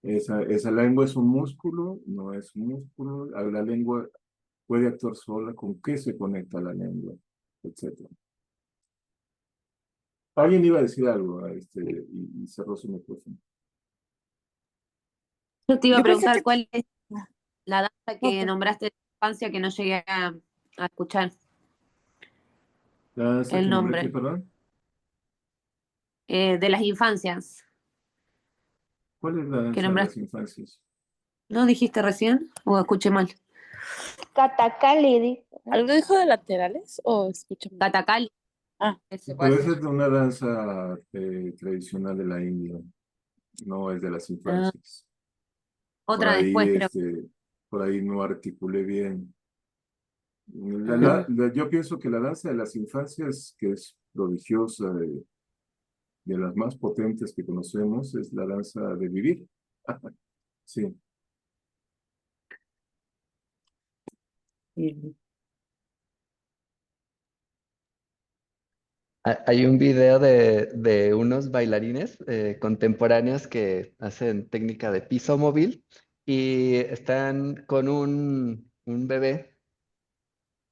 esa lengua es un músculo, no es un músculo. La lengua puede actuar sola, con qué se conecta la lengua, etcétera. Alguien iba a decir algo y cerró su micrófono. Yo te iba a Yo pensé preguntar que... cuál es la danza que Ok. nombraste de tu infancia que no llegué a escuchar La danza el que nombré aquí, nombre. perdón. De las infancias ¿Cuál es la que danza de las nombraste. infancias? ¿No dijiste recién? ¿O escuché mal? Katakali, dijo, ¿no? ¿Algo dijo de laterales o escucho mal? Catacali. Ah, Ese Pero cuál. esa es de una danza tradicional de la India, no es de las ah, infancias. Por Otra ahí, después, creo. por ahí no articulé bien. ah. Yo pienso que la danza de las infancias, que es prodigiosa, de las más potentes que conocemos, es la danza de vivir. Sí. Sí. Hay un video de unos bailarines contemporáneos que hacen técnica de piso móvil y están con un bebé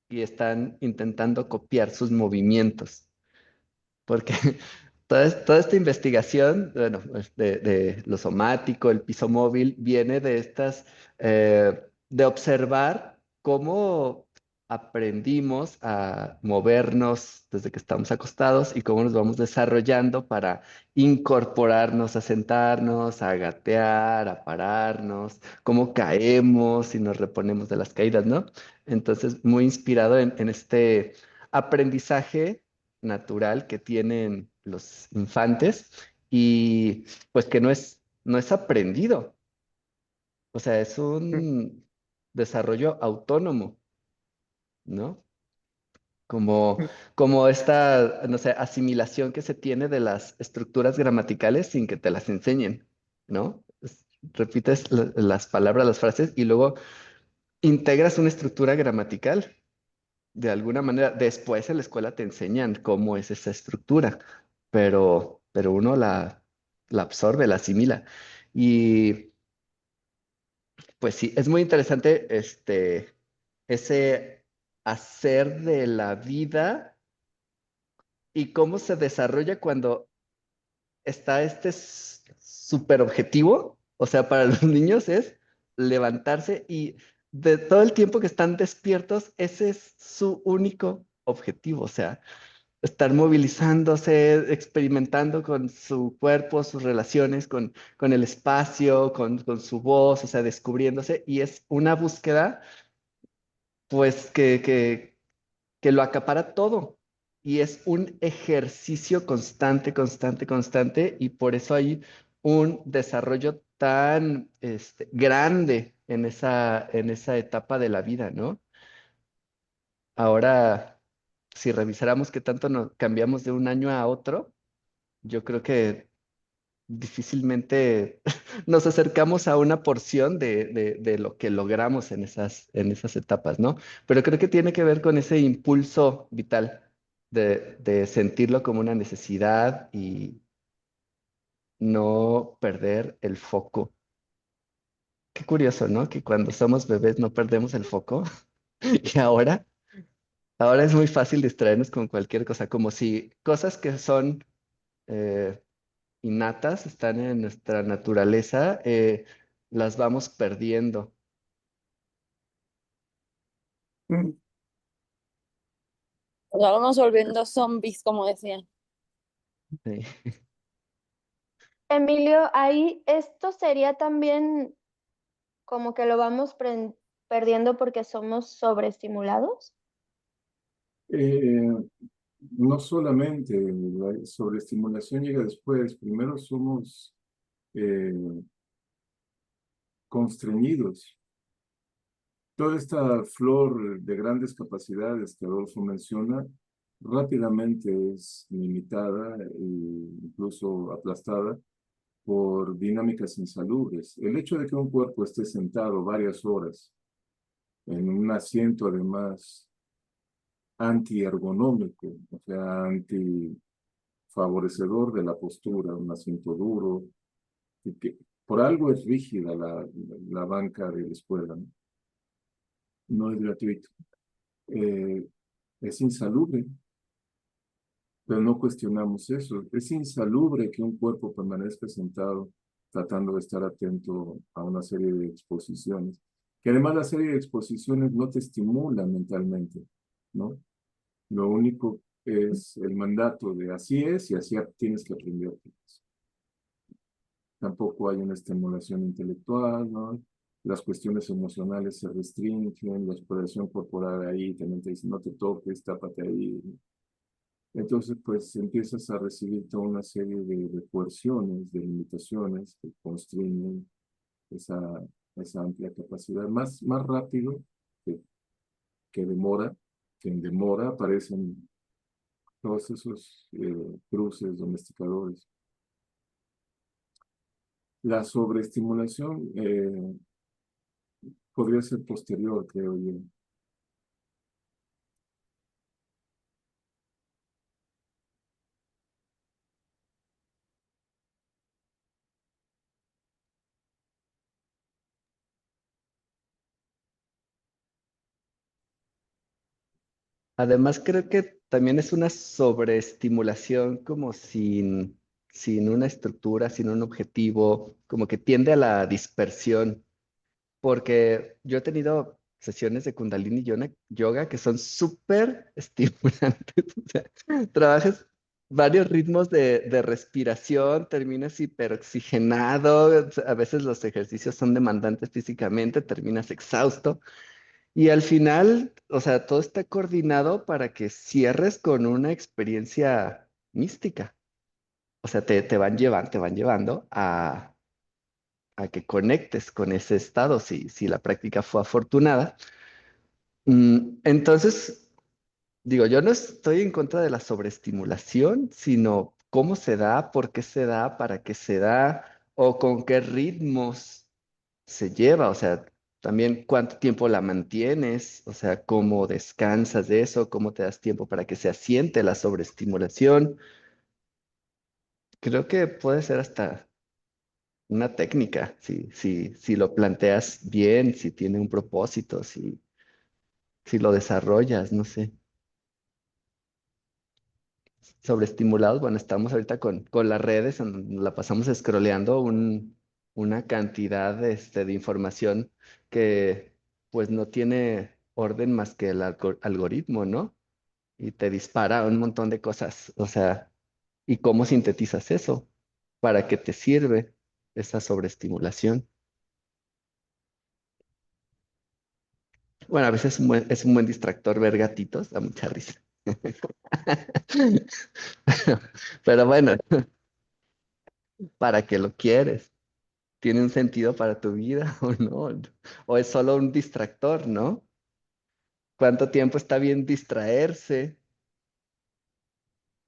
y están intentando copiar sus movimientos. Porque toda esta investigación, bueno, pues, de lo somático, el piso móvil, viene de de observar cómo aprendimos a movernos desde que estamos acostados y cómo nos vamos desarrollando para incorporarnos, a sentarnos, a gatear, a pararnos, cómo caemos y nos reponemos de las caídas, ¿no? Entonces, muy inspirado en este aprendizaje natural que tienen los infantes y pues que no es aprendido. O sea, es un desarrollo autónomo, ¿no? Como, como esta, no sé, asimilación que se tiene de las estructuras gramaticales sin que te las enseñen, ¿no? Repites las palabras, las frases y luego integras una estructura gramatical de alguna manera. Después en la escuela te enseñan cómo es esa estructura, pero uno la absorbe, la asimila. Y pues sí, es muy interesante ese hacer de la vida y cómo se desarrolla cuando está super objetivo. O sea, para los niños es levantarse y de todo el tiempo que están despiertos, ese es su único objetivo. O sea, estar movilizándose, experimentando con su cuerpo, sus relaciones con el espacio, con su voz, o sea, descubriéndose. Y es una búsqueda, pues, que lo acapara todo. Y es un ejercicio constante, constante, constante. Y por eso hay un desarrollo tan grande en esa etapa de la vida, ¿no? Ahora, si revisáramos qué tanto nos cambiamos de un año a otro, yo creo que difícilmente nos acercamos a una porción de lo que logramos en en esas etapas, ¿no? Pero creo que tiene que ver con ese impulso vital de sentirlo como una necesidad y no perder el foco. Qué curioso, ¿no? Que cuando somos bebés no perdemos el foco y ahora es muy fácil distraernos con cualquier cosa, como si cosas que son eh, innatas, están en nuestra naturaleza, las vamos perdiendo. Mm. Nos vamos volviendo zombies, como decían. Sí. Emilio, ahí esto sería también como que lo vamos perdiendo porque somos sobreestimulados. Eh, no solamente la sobreestimulación llega después, primero somos eh, constreñidos. Toda esta flor de grandes capacidades que Adolfo menciona rápidamente es limitada e incluso aplastada por dinámicas insalubres. El hecho de que un cuerpo esté sentado varias horas en un asiento además anti-ergonómico, o sea, anti-favorecedor de la postura, un asiento duro, y que por algo es rígida la banca de la escuela, ¿no? No es gratuito. Eh, es insalubre, pero no cuestionamos eso. Es insalubre que un cuerpo permanezca sentado tratando de estar atento a una serie de exposiciones, que además la serie de exposiciones no te estimula mentalmente, ¿no? Lo único es el mandato de así es y así tienes que aprender. Tampoco hay una estimulación intelectual, ¿no? Las cuestiones emocionales se restringen, la expresión corporal ahí también te dice no te toques, tápate ahí. Entonces, pues empiezas a recibir toda una serie de coerciones, de limitaciones que constriñen esa, esa amplia capacidad. Más rápido que, que demora, que en demora aparecen todos esos cruces domesticadores. La sobreestimulación podría ser posterior, creo yo. Además, creo que también es una sobreestimulación como sin una estructura, sin un objetivo, como que tiende a la dispersión, porque yo he tenido sesiones de Kundalini yoga que son súper estimulantes. O sea, trabajas varios ritmos de respiración, terminas hiperoxigenado, a veces los ejercicios son demandantes físicamente, terminas exhausto. Y al final, o sea, todo está coordinado para que cierres con una experiencia mística. O sea, te van llevando a que conectes con ese estado, si la práctica fue afortunada. Entonces, digo, yo no estoy en contra de la sobreestimulación, sino cómo se da, por qué se da, para qué se da, o con qué ritmos se lleva, o sea, también cuánto tiempo la mantienes, o sea, cómo descansas de eso, cómo te das tiempo para que se asiente la sobreestimulación. Creo que puede ser hasta una técnica, si lo planteas bien, si tiene un propósito, si lo desarrollas, no sé. Sobreestimulados, bueno, estamos ahorita con las redes, la pasamos scrolleando una cantidad de información que pues no tiene orden más que el algoritmo, ¿no? Y te dispara un montón de cosas, o sea, ¿y cómo sintetizas eso? ¿Para qué te sirve esa sobreestimulación? Bueno, a veces es un buen distractor ver gatitos, da mucha risa. Pero bueno, ¿para qué lo quieres? ¿Tiene un sentido para tu vida o no? ¿O es solo un distractor, no? ¿Cuánto tiempo está bien distraerse?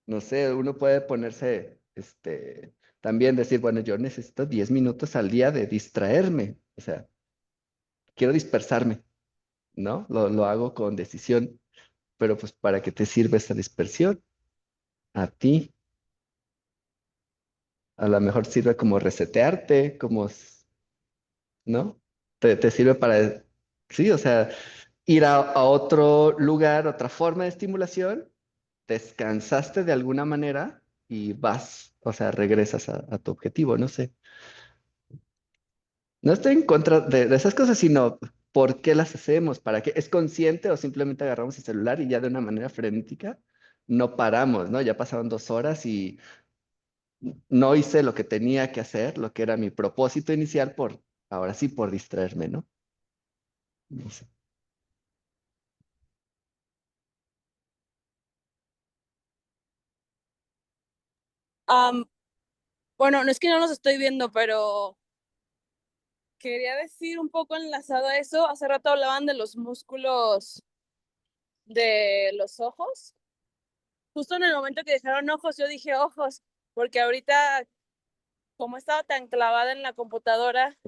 No sé, uno puede ponerse, también decir, bueno, yo necesito 10 minutos al día de distraerme. O sea, quiero dispersarme, ¿no? Lo hago con decisión. pero pues ¿para qué te sirve esa dispersión? A ti. A lo mejor sirve como resetearte, como, ¿no? Te sirve para, sí, o sea, ir a otro lugar, otra forma de estimulación, descansaste de alguna manera y vas, o sea, regresas a tu objetivo, no sé. No estoy en contra de esas cosas, sino por qué las hacemos, para qué. ¿Es consciente o simplemente agarramos el celular y ya de una manera frenética no paramos, ¿no? Ya pasaron 2 horas y no hice lo que tenía que hacer, lo que era mi propósito inicial por, ahora sí, por distraerme, ¿no? No sé. Am, bueno, no es que no los estoy viendo, pero quería decir un poco enlazado a eso. Hace rato hablaban de los músculos de los ojos. Justo en el momento que dijeron ojos, yo dije ojos, porque ahorita, como he estado tan clavada en la computadora,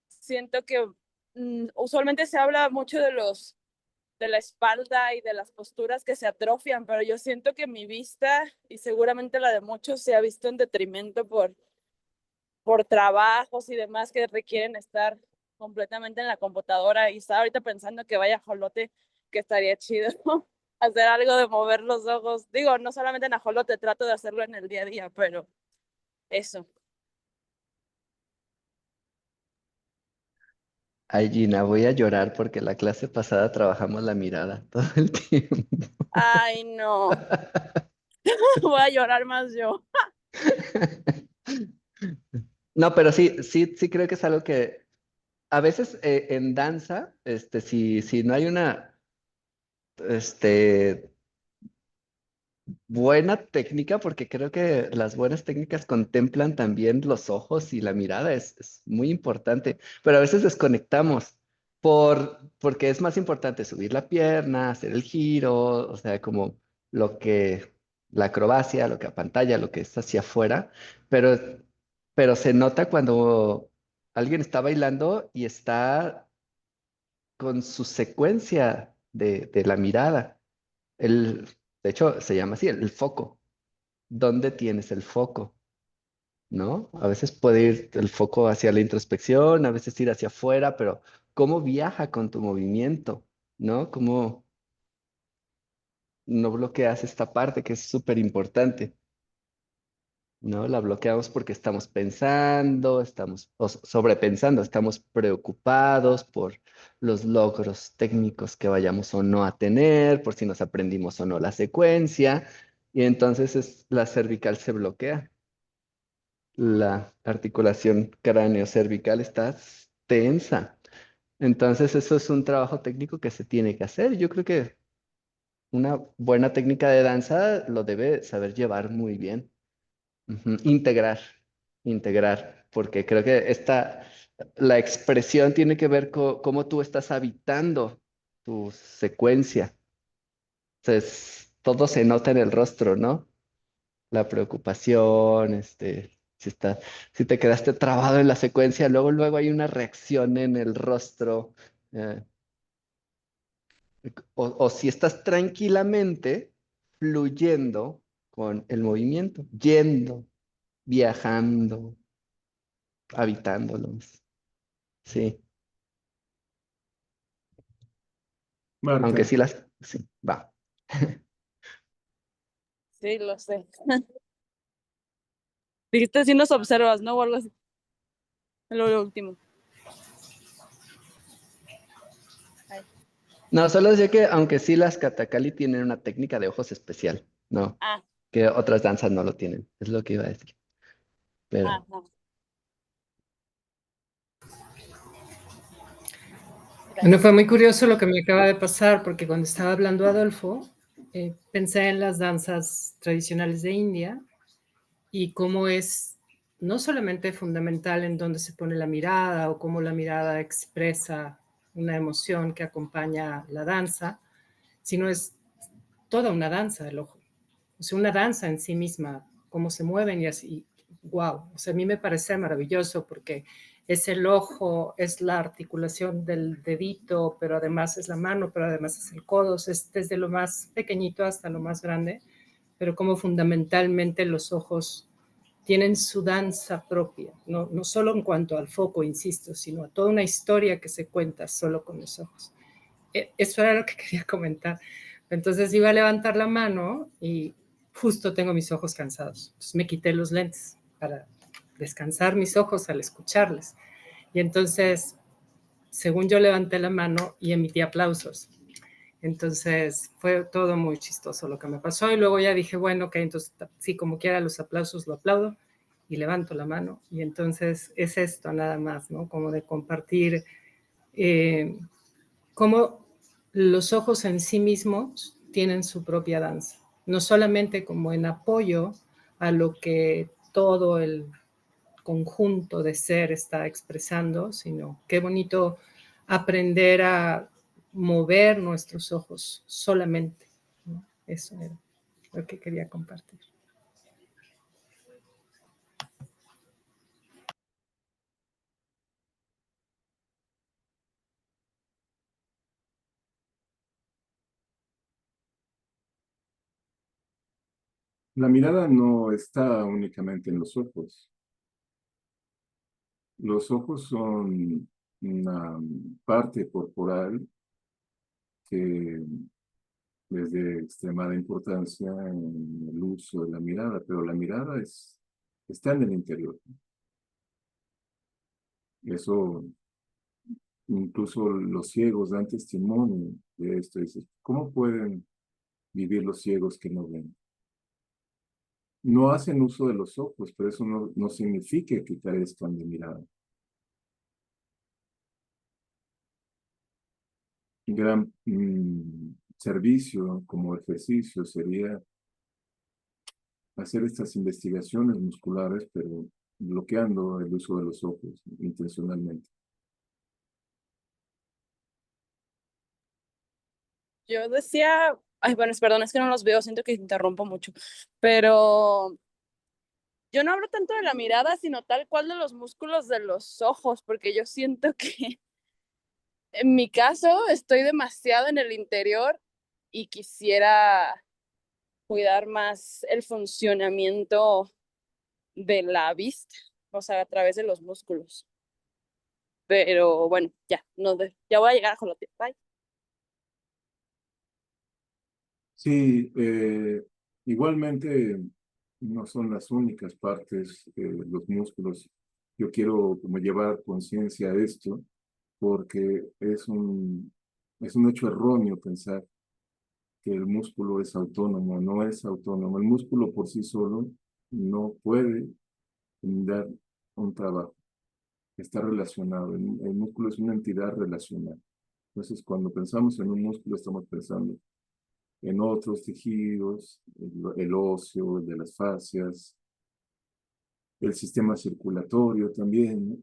siento que usualmente se habla mucho de la espalda y de las posturas que se atrofian, pero yo siento que mi vista y seguramente la de muchos se ha visto en detrimento por trabajos y demás que requieren estar completamente en la computadora. Y estaba ahorita pensando que vaya ajolote, que estaría chido hacer algo de mover los ojos. Digo, no solamente en ajolote, trato de hacerlo en el día a día, pero eso. Ay, Gina, voy a llorar porque la clase pasada trabajamos la mirada todo el tiempo. Ay, no. Voy a llorar más yo. No, pero sí creo que es algo que a veces en danza, si no hay una, este, buena técnica, porque creo que las buenas técnicas contemplan también los ojos y la mirada, es muy importante, pero a veces desconectamos porque es más importante subir la pierna, hacer el giro, o sea, como lo que, la acrobacia, lo que apantalla, lo que es hacia afuera, pero, pero se nota cuando alguien está bailando y está con su secuencia de la mirada. El, de hecho, se llama así, el foco. ¿Dónde tienes el foco? ¿No? A veces puede ir el foco hacia la introspección, a veces ir hacia afuera, pero ¿cómo viaja con tu movimiento? ¿No? ¿Cómo no bloqueas esta parte que es súper importante? ¿No? La bloqueamos porque estamos pensando, estamos sobrepensando, estamos preocupados por los logros técnicos que vayamos o no a tener, por si nos aprendimos o no la secuencia, y entonces la cervical se bloquea. La articulación cráneo-cervical está tensa. Entonces eso es un trabajo técnico que se tiene que hacer. Yo creo que una buena técnica de danza lo debe saber llevar muy bien. Ujú. Integrar, porque creo que la expresión tiene que ver con cómo tú estás habitando tu secuencia. Entonces, todo se nota en el rostro, ¿no? La preocupación, si te quedaste trabado en la secuencia, luego hay una reacción en el rostro, eh, o si estás tranquilamente fluyendo con el movimiento, yendo, viajando, habitándolos. Sí, aunque Marta, sí, va. Sí, lo sé. Dijiste si nos observas, ¿no? O algo así. Lo último. Ay. No, solo decía que aunque sí las Katakali tienen una técnica de ojos especial, no, Ah, que otras danzas no lo tienen, es lo que iba a decir. Pero no. Bueno, Gracias. fue muy curioso lo que me acaba de pasar, porque cuando estaba hablando Adolfo, pensé en las danzas tradicionales de India y cómo es no solamente fundamental en dónde se pone la mirada o cómo la mirada expresa una emoción que acompaña la danza, sino es toda una danza el ojo. O sea, una danza en sí misma, cómo se mueven y así, wow. O sea, a mí me parece maravilloso porque es el ojo, es la articulación del dedito, pero además es la mano, pero además es el codo, es desde lo más pequeñito hasta lo más grande, pero como fundamentalmente los ojos tienen su danza propia, no solo en cuanto al foco, insisto, sino a toda una historia que se cuenta solo con los ojos. Eso era lo que quería comentar. Entonces iba a levantar la mano y justo tengo mis ojos cansados. Entonces me quité los lentes para descansar mis ojos al escucharles. Y entonces, según yo levanté la mano y emití aplausos. Entonces fue todo muy chistoso lo que me pasó y luego ya dije, bueno, ok, entonces sí, como quiera los aplausos lo aplaudo y levanto la mano. Y entonces es esto nada más, ¿no? Como de compartir cómo los ojos en sí mismos tienen su propia danza, no solamente como en apoyo a lo que todo el conjunto de ser está expresando, sino qué bonito aprender a mover nuestros ojos solamente, ¿no? Eso era lo que quería compartir. La mirada no está únicamente en los ojos. Los ojos son una parte corporal que es de extremada importancia en el uso de la mirada, pero la mirada está en el interior. Eso, incluso los ciegos dan testimonio de esto. Dices, ¿cómo pueden vivir los ciegos que no ven? No hacen uso de los ojos, pero eso no significa que carezcan de mirada. Un gran servicio como ejercicio sería hacer estas investigaciones musculares, pero bloqueando el uso de los ojos intencionalmente. Yo decía, ay, bueno, perdón, es que no los veo, siento que interrumpo mucho, pero yo no hablo tanto de la mirada, sino tal cual de los músculos de los ojos, porque yo siento que en mi caso estoy demasiado en el interior y quisiera cuidar más el funcionamiento de la vista, o sea, a través de los músculos. Pero bueno, ya, ya voy a llegar a Jolote. Bye. Sí, igualmente no son las únicas partes de los músculos. Yo quiero como llevar conciencia a esto porque es un hecho erróneo pensar que el músculo es autónomo, no es autónomo. El músculo por sí solo no puede dar un trabajo, está relacionado. El músculo es una entidad relacional. Entonces, cuando pensamos en un músculo, estamos pensando en otros tejidos, el óseo, el de las fascias, el sistema circulatorio también, ¿no?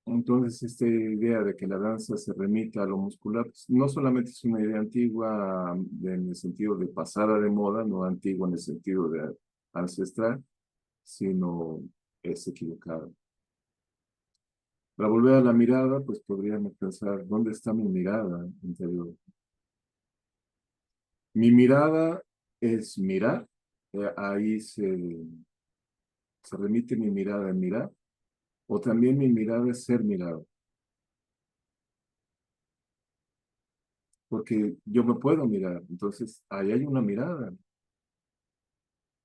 Entonces, esta idea de que la danza se remita a lo muscular, pues, no solamente es una idea antigua en el sentido de pasada de moda, no antigua en el sentido de ancestral, sino es equivocada. Para volver a la mirada, pues podríamos pensar, ¿dónde está mi mirada interior? Mi mirada es mirar, ahí se remite mi mirada en mirar, o también mi mirada es ser mirado. Porque yo me puedo mirar, entonces ahí hay una mirada,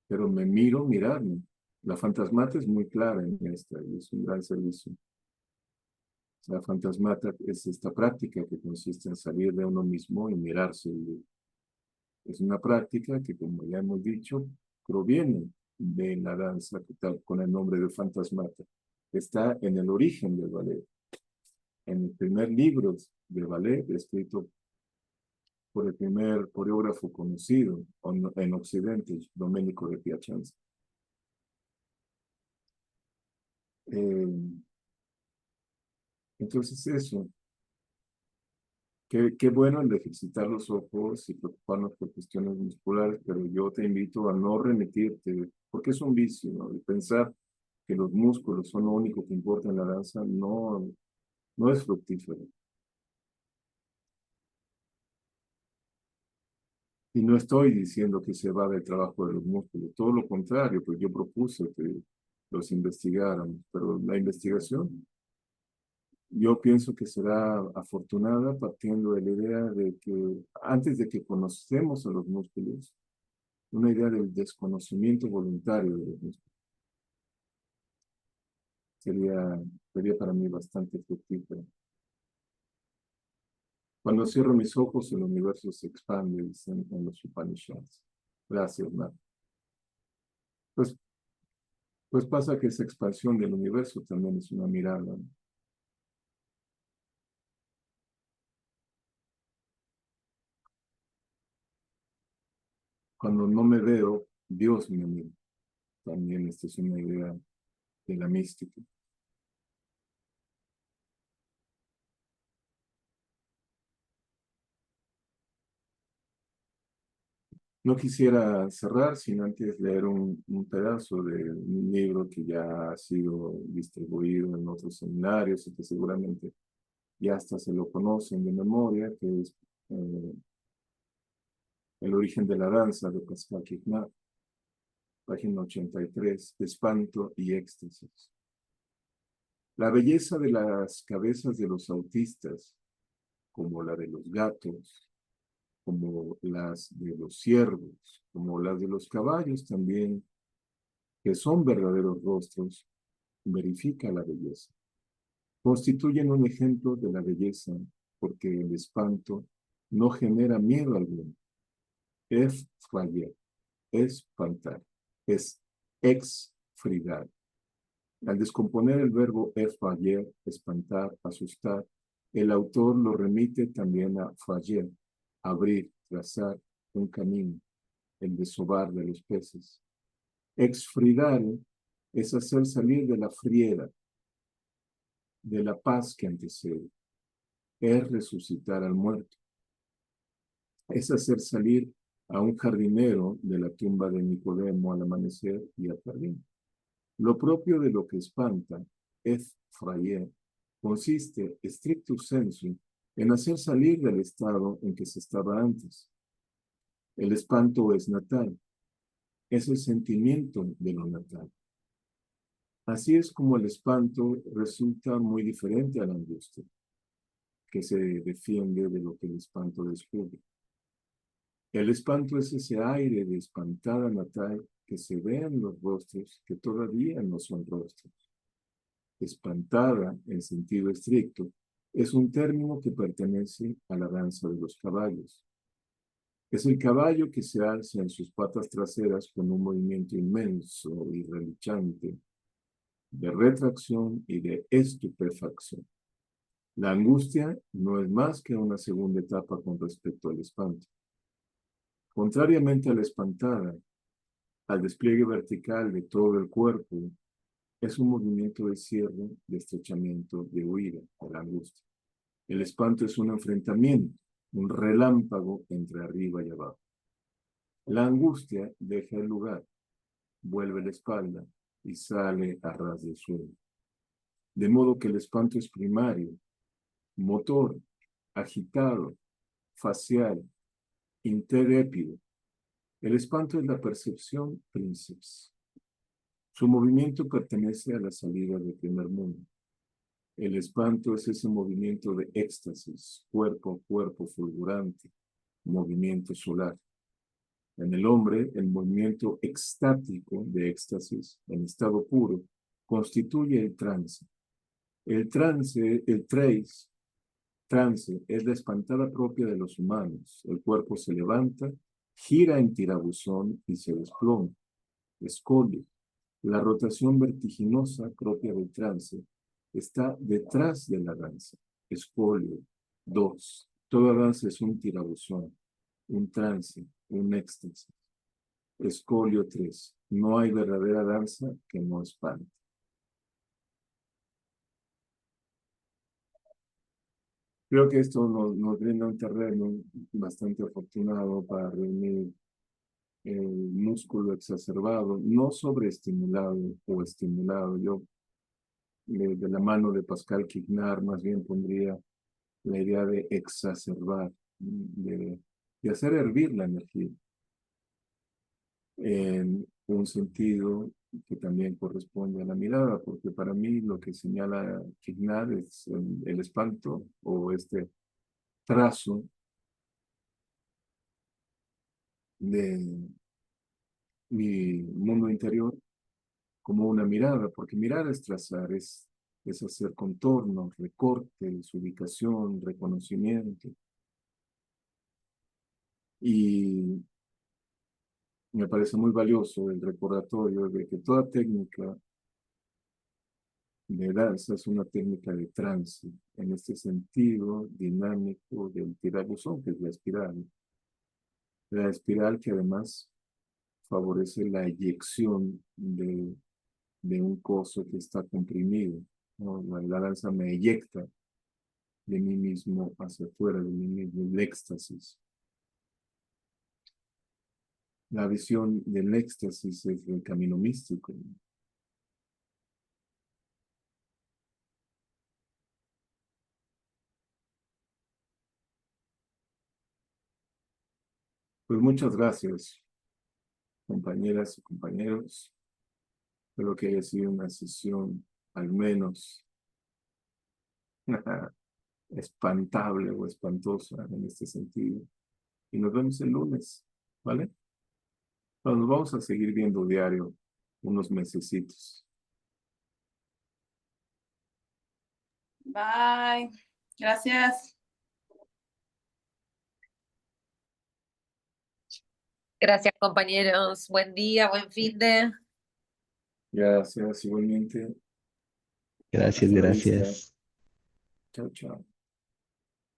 pero me miro mirarme. La fantasmata es muy clara en esta, y es un gran servicio. La fantasmata es esta práctica que consiste en salir de uno mismo y mirarse. Es una práctica que, como ya hemos dicho, proviene de la danza con el nombre de fantasmata. Está en el origen del ballet. En el primer libro de ballet, escrito por el primer coreógrafo conocido en Occidente, Domenico de Piacenza. Entonces eso, qué bueno el de ejercitar los ojos y preocuparnos por cuestiones musculares, pero yo te invito a no remitirte, porque es un vicio, ¿no? De pensar que los músculos son lo único que importa en la danza, no, no es fructífero. Y no estoy diciendo que se va del trabajo de los músculos, todo lo contrario, pues yo propuse que los investigáramos, pero la investigación yo pienso que será afortunada partiendo de la idea de que antes de que conocemos a los músculos, una idea del desconocimiento voluntario de los músculos. Sería para mí bastante fructífero. Cuando cierro mis ojos, el universo se expande, dicen en los Upanishads. Gracias, Mar. Pues, pues pasa que esa expansión del universo también es una mirada, ¿no? Cuando no me veo, Dios me mira. También esta es una idea de la mística. No quisiera cerrar sin antes leer un pedazo de un libro que ya ha sido distribuido en otros seminarios y que seguramente ya hasta se lo conocen de memoria, que es El origen de la danza de Pascal Quignard, página 83, Espanto y éxtasis. La belleza de las cabezas de los autistas, como la de los gatos, como las de los ciervos, como las de los caballos también, que son verdaderos rostros, verifica la belleza. Constituyen un ejemplo de la belleza porque el espanto no genera miedo alguno. Effrayer, espantar, es exfrigar. Al descomponer el verbo effrayer, espantar, asustar, el autor lo remite también a fayer, abrir, trazar un camino, el desovar de los peces. Exfridare es hacer salir de la friera, de la paz que antecede. Es resucitar al muerto. Es hacer salir a un jardinero de la tumba de Nicodemo al amanecer y al jardín. Lo propio de lo que espanta, effrayer, consiste, stricto sensu, en hacer salir del estado en que se estaba antes. El espanto es natal, es el sentimiento de lo natal. Así es como el espanto resulta muy diferente a la angustia, que se defiende de lo que el espanto descubre. El espanto es ese aire de espantada natal que se ve en los rostros que todavía no son rostros. Espantada, en sentido estricto, es un término que pertenece a la danza de los caballos. Es el caballo que se alza en sus patas traseras con un movimiento inmenso y reluchante de retracción y de estupefacción. La angustia no es más que una segunda etapa con respecto al espanto. Contrariamente a la espantada, al despliegue vertical de todo el cuerpo, es un movimiento de cierre, de estrechamiento, de huida, de la angustia. El espanto es un enfrentamiento, un relámpago entre arriba y abajo. La angustia deja el lugar, vuelve la espalda y sale a ras del suelo. De modo que el espanto es primario, motor, agitado, facial, interépido. El espanto es la percepción princeps. Su movimiento pertenece a la salida del primer mundo. El espanto es ese movimiento de éxtasis, cuerpo a cuerpo fulgurante, movimiento solar. En el hombre, el movimiento extático de éxtasis, en estado puro, constituye el trance. El trance, el trance, es la espantada propia de los humanos. El cuerpo se levanta, gira en tirabuzón y se desploma. Escolio. La rotación vertiginosa propia del trance está detrás de la danza. Escolio. 2. Toda danza es un tirabuzón, un trance, un éxtasis. Escolio 3. No hay verdadera danza que no espante. Creo que esto nos brinda un terreno bastante afortunado para reunir el músculo exacerbado, no sobreestimulado o estimulado. Yo, de la mano de Pascal Quignard, más bien pondría la idea de exacerbar, de hacer hervir la energía, en un sentido que también corresponde a la mirada, porque para mí lo que señala Quignard es el espanto o este trazo de mi mundo interior como una mirada, porque mirar es trazar, es hacer contornos, recortes, ubicación, reconocimiento. Y me parece muy valioso el recordatorio de que toda técnica de danza es una técnica de trance, en este sentido dinámico del tirabuzón, que es la espiral. La espiral que además favorece la eyección de un coso que está comprimido, ¿no? La danza me eyecta de mí mismo hacia afuera, de mí mismo, el éxtasis. La visión del éxtasis es el camino místico. Pues muchas gracias, compañeras y compañeros. Espero que haya sido una sesión al menos espantable o espantosa en este sentido. Y nos vemos el lunes, ¿vale? Pero nos vamos a seguir viendo diario unos mesecitos. Bye. Gracias. Gracias, compañeros. Buen día, buen fin de. Gracias, igualmente. Gracias, Hasta la vista. gracias. Chao, chao.